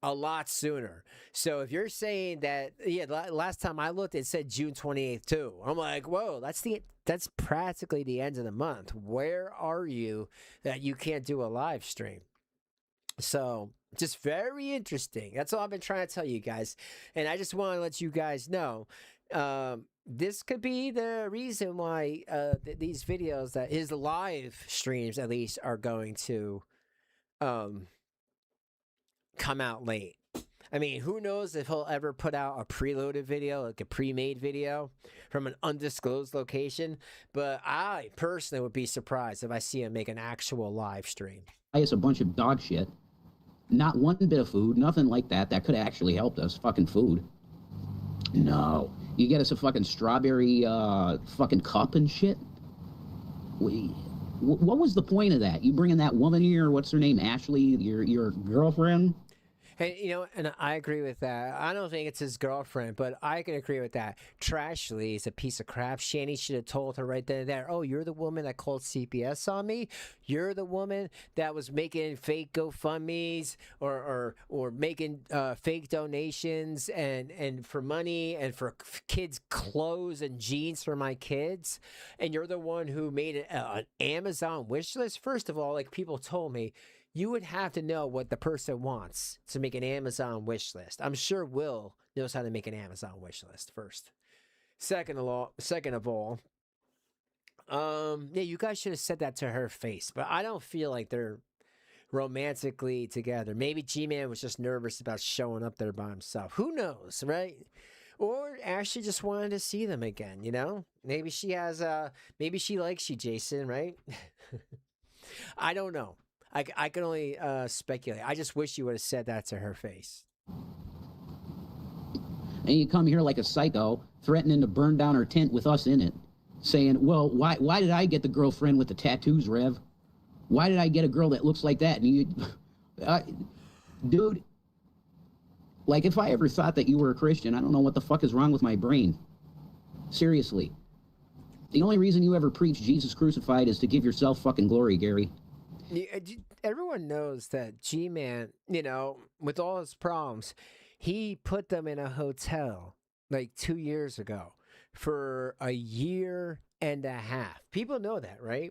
a lot sooner. So if you're saying that, yeah, last time I looked, it said June 28th too. I'm like, whoa, that's practically the end of the month. Where are you that you can't do a live stream? So just very interesting. That's all I've been trying to tell you guys. And I just want to let you guys know, this could be the reason why these videos, that his live streams at least, are going to come out late. I mean, who knows if he'll ever put out a preloaded video, like a pre-made video from an undisclosed location. But I personally would be surprised if I see him make an actual live stream. It's a bunch of dog shit. Not one bit of food, nothing like that. That could have actually helped us. Fucking food. No. You get us a fucking strawberry fucking cup and shit? What was the point of that? You bringing that woman here, what's her name, Ashley, your girlfriend? And, you know, and I agree with that. I don't think it's his girlfriend, but I can agree with that. Trashly is a piece of crap. Shanny should have told her right then and there, oh, you're the woman that called CPS on me? You're the woman that was making fake GoFundMes or making fake donations and for money and for kids' clothes and jeans for my kids? And you're the one who made an Amazon wish list? First of all, like people told me, you would have to know what the person wants to make an Amazon wish list. I'm sure Will knows how to make an Amazon wish list first. Second of all, yeah, you guys should have said that to her face, but I don't feel like they're romantically together. Maybe G-Man was just nervous about showing up there by himself. Who knows, right? Or Ashley just wanted to see them again, you know? Maybe she has, maybe she likes you, Jason, right? I don't know. I can only speculate. I just wish you would have said that to her face. And you come here like a psycho, threatening to burn down her tent with us in it, saying, well, why did I get the girlfriend with the tattoos, Rev? Why did I get a girl that looks like that? And you, dude, like if I ever thought that you were a Christian, I don't know what the fuck is wrong with my brain. Seriously. The only reason you ever preach Jesus crucified is to give yourself fucking glory, Gary. Everyone knows that G-Man, you know, with all his problems, he put them in a hotel like 2 years ago for a year and a half. People know that, right?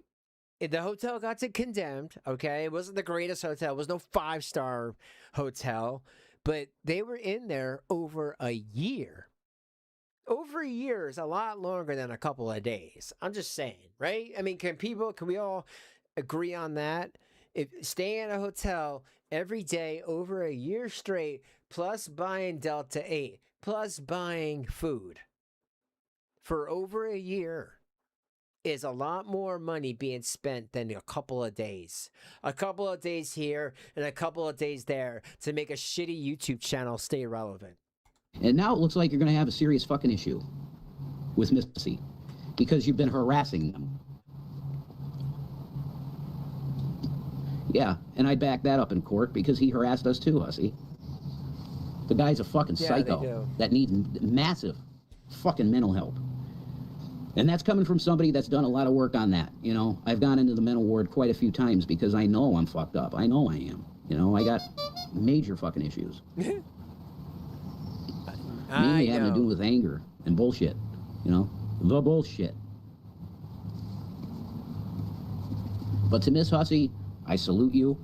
The hotel got condemned, okay? It wasn't the greatest hotel. It was no 5-star hotel, but they were in there over a year. Over a year is a lot longer than a couple of days. I'm just saying, right? I mean, can we all agree on that? If staying at a hotel every day over a year straight, plus buying Delta 8, plus buying food for over a year is a lot more money being spent than a couple of days. A couple of days here and a couple of days there to make a shitty YouTube channel stay relevant. And now it looks like you're going to have a serious fucking issue with Missy because you've been harassing them. Yeah, and I back that up in court because he harassed us too, Hussy. The guy's a fucking psycho that needs massive fucking mental help. And that's coming from somebody that's done a lot of work on that, you know. I've gone into the mental ward quite a few times because I know I'm fucked up. I know I am. You know, I got major fucking issues. Mainly having to do with anger and bullshit, you know. The bullshit. But to Miss Hussy, I salute you.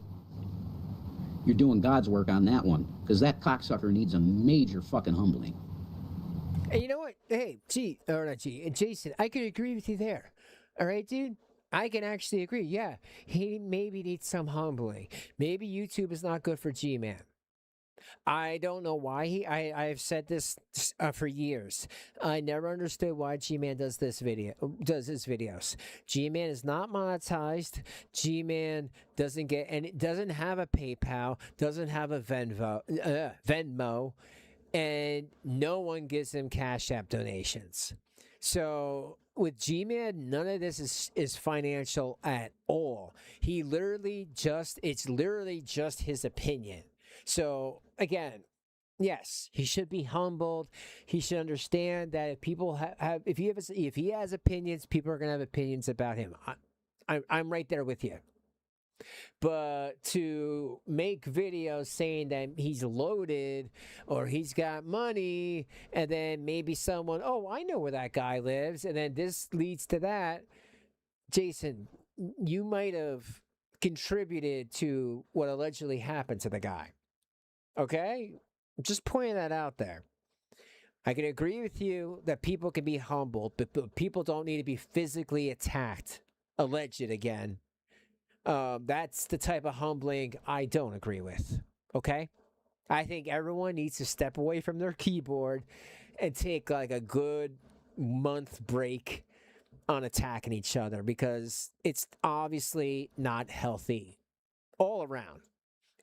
You're doing God's work on that one, because that cocksucker needs a major fucking humbling. And you know what? Hey, Jason, I could agree with you there. All right, dude? I can actually agree. Yeah, he maybe needs some humbling. Maybe YouTube is not good for G-Man. I don't know why I've said this for years. I never understood why G-Man does his videos. G-Man is not monetized. G-Man doesn't get and it doesn't have a PayPal, doesn't have a Venmo, and no one gives him Cash App donations. So with G-Man, none of this is financial at all. It's literally just his opinion. So again, yes, he should be humbled. He should understand that if people if he has opinions, people are gonna have opinions about him. I'm right there with you. But to make videos saying that he's loaded or he's got money, and then maybe someone, oh, I know where that guy lives, and then this leads to that, Jason, you might have contributed to what allegedly happened to the guy. Okay? Just pointing that out there. I can agree with you that people can be humbled, but people don't need to be physically attacked. Alleged again. That's the type of humbling I don't agree with. Okay? I think everyone needs to step away from their keyboard and take like a good month break on attacking each other, because it's obviously not healthy all around.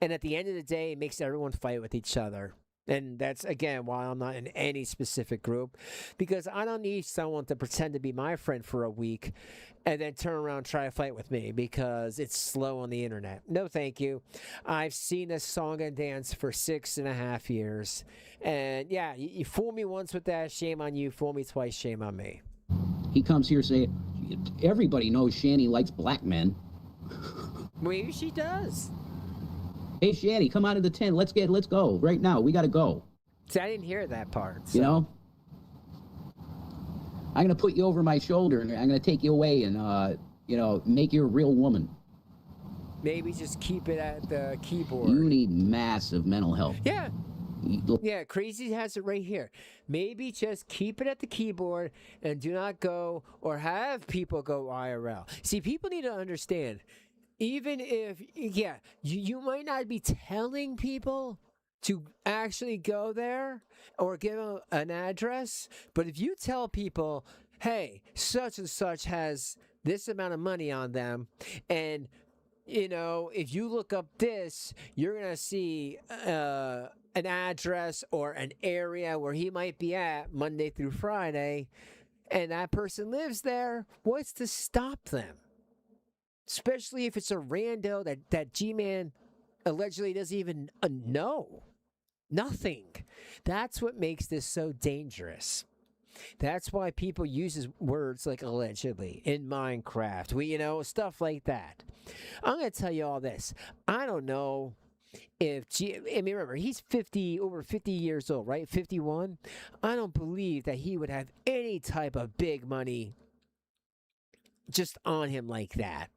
And at the end of the day, it makes everyone fight with each other. And that's, again, why I'm not in any specific group, because I don't need someone to pretend to be my friend for a week and then turn around and try to fight with me because it's slow on the internet. No, thank you. I've seen this song and dance for 6.5 years. And yeah, you fool me once with that, shame on you. Fool me twice, shame on me. He comes here saying, everybody knows Shanny likes black men. Maybe she does. Hey, Shanny, come out of the tent. Let's go right now. We got to go. See, I didn't hear that part. So. You know? I'm going to put you over my shoulder, and I'm going to take you away and, make you a real woman. Maybe just keep it at the keyboard. You need massive mental health. Yeah. Yeah, Crazy has it right here. Maybe just keep it at the keyboard and do not go or have people go IRL. See, people need to understand, even if, you might not be telling people to actually go there or give them an address, but if you tell people, hey, such and such has this amount of money on them, and, if you look up this, you're going to see an address or an area where he might be at Monday through Friday, and that person lives there, what's to stop them? Especially if it's a rando that G-Man allegedly doesn't even know. Nothing. That's what makes this so dangerous. That's why people use words like allegedly in Minecraft. Stuff like that. I'm going to tell you all this. I don't know if remember, he's over 50 years old, right? 51. I don't believe that he would have any type of big money just on him like that.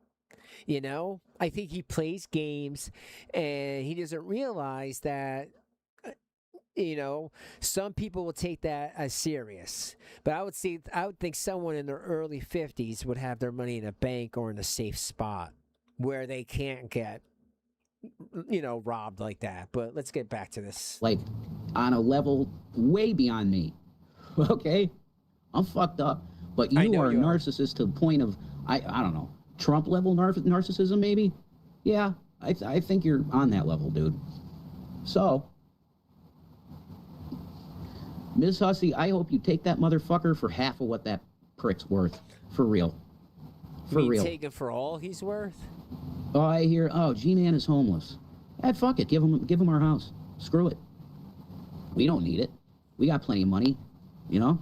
I think he plays games and he doesn't realize that, some people will take that as serious. But I would think someone in their early 50s would have their money in a bank or in a safe spot where they can't get, robbed like that. But let's get back to this. Like, on a level way beyond me. Okay? I'm fucked up. But you are a narcissist to the point of, I don't know, Trump level narcissism, maybe? Yeah, I think you're on that level, dude. So, Ms. Hussey, I hope you take that motherfucker for half of what that prick's worth. For real. For real. Take it for all he's worth? Oh, I hear, G-Man is homeless. Fuck it, give him our house. Screw it. We don't need it. We got plenty of money, And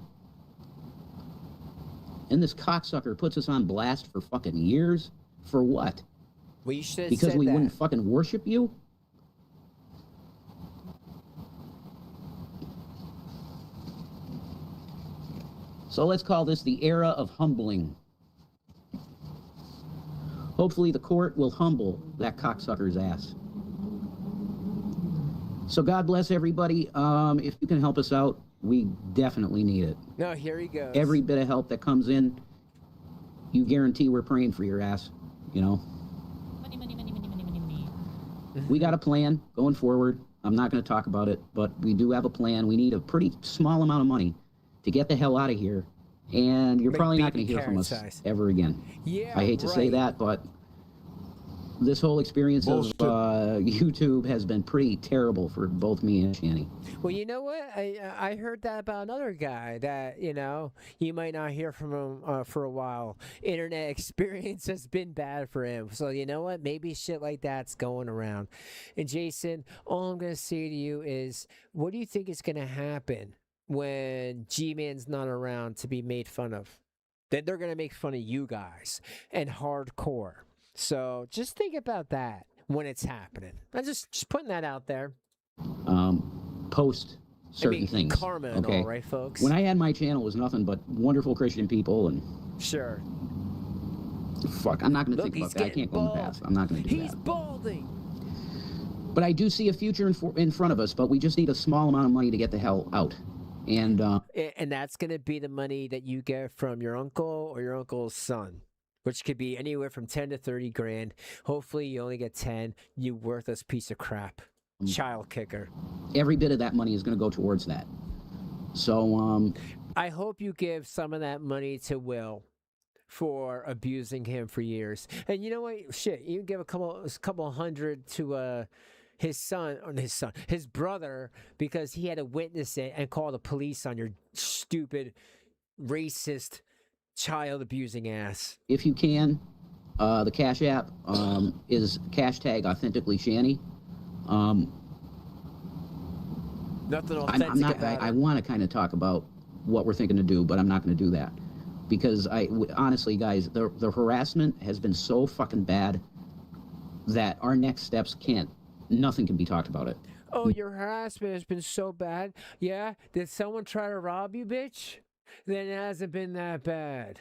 this cocksucker puts us on blast for fucking years? For what? Well, you should have because said we that. Wouldn't fucking worship you? So let's call this the era of humbling. Hopefully the court will humble that cocksucker's ass. So God bless everybody. If you can help us out, we definitely need it. No, here he goes. Every bit of help that comes in, you guarantee we're praying for your ass, Money, money, money, money, money, money, money. We got a plan going forward. I'm not going to talk about it, but we do have a plan. We need a pretty small amount of money to get the hell out of here. And you're probably not going to hear from us ever again. Yeah, I hate to say that, but this whole experience of YouTube has been pretty terrible for both me and Shanny. Well, you know what? I heard that about another guy that, you know, you might not hear from him for a while. Internet experience has been bad for him. So, you know what? Maybe shit like that's going around. And Jason, all I'm going to say to you is, what do you think is going to happen when G-Man's not around to be made fun of? Then they're going to make fun of you guys and hardcore. So just think about that when it's happening. I'm just putting that out there. Post certain things. Karma and all, right, folks? When I had my channel, it was nothing but wonderful Christian people and... Sure. Fuck, I'm not going to think about that. I can't go in the past. I'm not going to do that. He's balding. But I do see a future in front of us, but we just need a small amount of money to get the hell out. And that's going to be the money that you get from your uncle or your uncle's son, which could be anywhere from 10 to 30 grand. Hopefully you only get 10, you worthless piece of crap. Child kicker. Every bit of that money is going to go towards that. So, I hope you give some of that money to Will for abusing him for years. And you know what? Shit, you give a couple hundred to his brother, because he had to witness it and call the police on your stupid, racist, child abusing ass. If you can, the Cash App is # authentically Shanny. Nothing authentic about it. I want to kind of talk about what we're thinking to do, but I'm not going to do that because honestly, guys, the harassment has been so fucking bad that our next steps nothing can be talked about it. Oh, your harassment has been so bad? Yeah? Did someone try to rob you, bitch? Then it hasn't been that bad.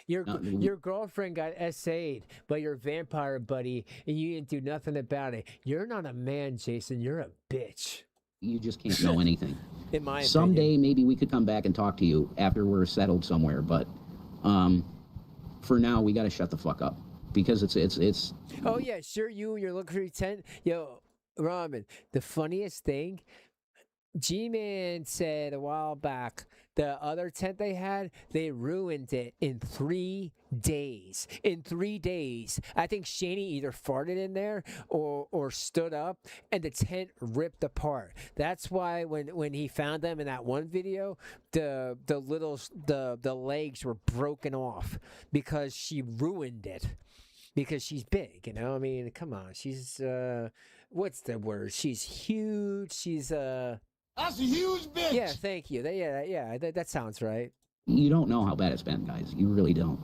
Your girlfriend got SA'd by your vampire buddy, and you didn't do nothing about it. You're not a man, Jason. You're a bitch. You just can't know anything. In my opinion. Someday, maybe we could come back and talk to you after we're settled somewhere, but for now, we got to shut the fuck up because it's. Oh yeah, sure. Your luxury tent, yo, Robin. The funniest thing, G-Man said a while back, the other tent they had, they ruined it in 3 days. In 3 days. I think Shanny either farted in there or stood up, and the tent ripped apart. That's why when he found them in that one video, the legs were broken off because she ruined it. Because she's big, you know? I mean, come on. She's, what's the word? She's huge. She's, That's a huge bitch. Yeah, thank you. That sounds right. You don't know how bad it's been, guys. You really don't.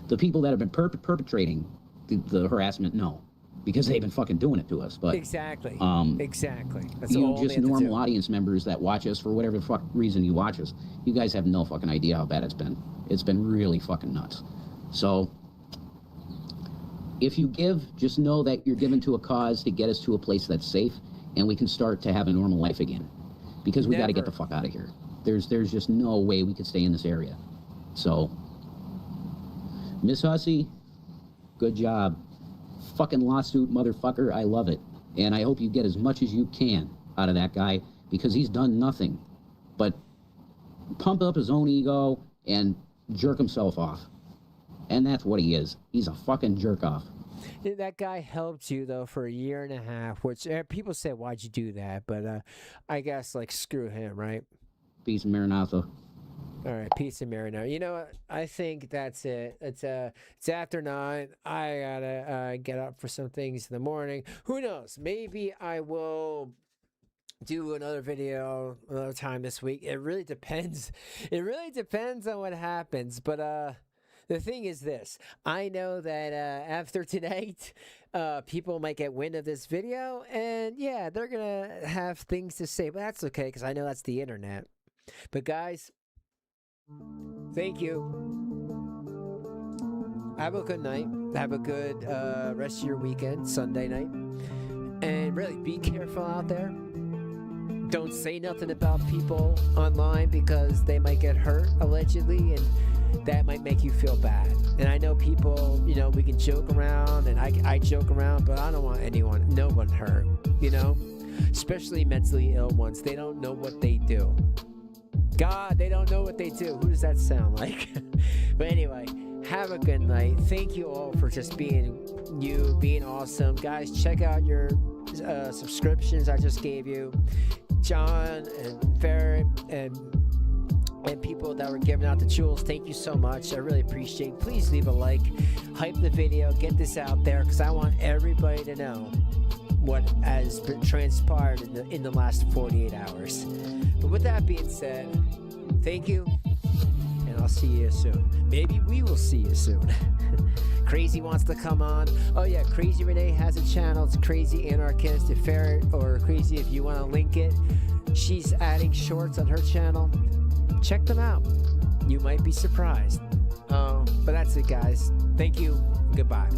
The people that have been perpetrating the harassment know, because they've been fucking doing it to us. But exactly. Exactly. That's you all just normal audience members that watch us for whatever the fuck reason you watch us. You guys have no fucking idea how bad it's been. It's been really fucking nuts. So if you give, just know that you're giving to a cause to get us to a place that's safe, and we can start to have a normal life again. Because we got to get the fuck out of here. There's just no way we could stay in this area. So, Miss Hussey, good job. Fucking lawsuit, motherfucker. I love it. And I hope you get as much as you can out of that guy, because he's done nothing but pump up his own ego and jerk himself off. And that's what he is. He's a fucking jerk off. That guy helped you, though, for 1.5 years, which people say, why'd you do that? But I guess, like, screw him, right? Peace and Maranatha. All right, peace and Maranatha. You know what? I think that's it. It's after 9. I gotta get up for some things in the morning. Who knows? Maybe I will do another video another time this week. It really depends. It really depends on what happens, but the thing is this, I know that after tonight, people might get wind of this video, and yeah, they're going to have things to say, but that's okay, because I know that's the internet. But guys, thank you. Have a good night. Have a good rest of your weekend, Sunday night. And really, be careful out there. Don't say nothing about people online, because they might get hurt, allegedly, and that might make you feel bad. And I know people, you know, we can joke around, and I joke around, but I don't want no one hurt, you know? especially mentally ill ones. They don't know what they do. God, they don't know what they do. Who does that sound like? But anyway, have a good night. Thank you all for just being awesome. Guys, check out your subscriptions I just gave you. John and Ferret and people that were giving out the jewels, thank you so much. I really appreciate it. Please leave a like, hype the video, get this out there, because I want everybody to know what has been transpired in the last 48 hours. But with that being said, thank you, and I'll see you soon. Maybe we will see you soon. Crazy wants to come on. Oh yeah, Crazy Renee has a channel. It's Crazy Anarchist. If Ferret or Crazy, if you want to link it, she's adding shorts on her channel. Check them out. You might be surprised. But that's it, guys. Thank you. Goodbye.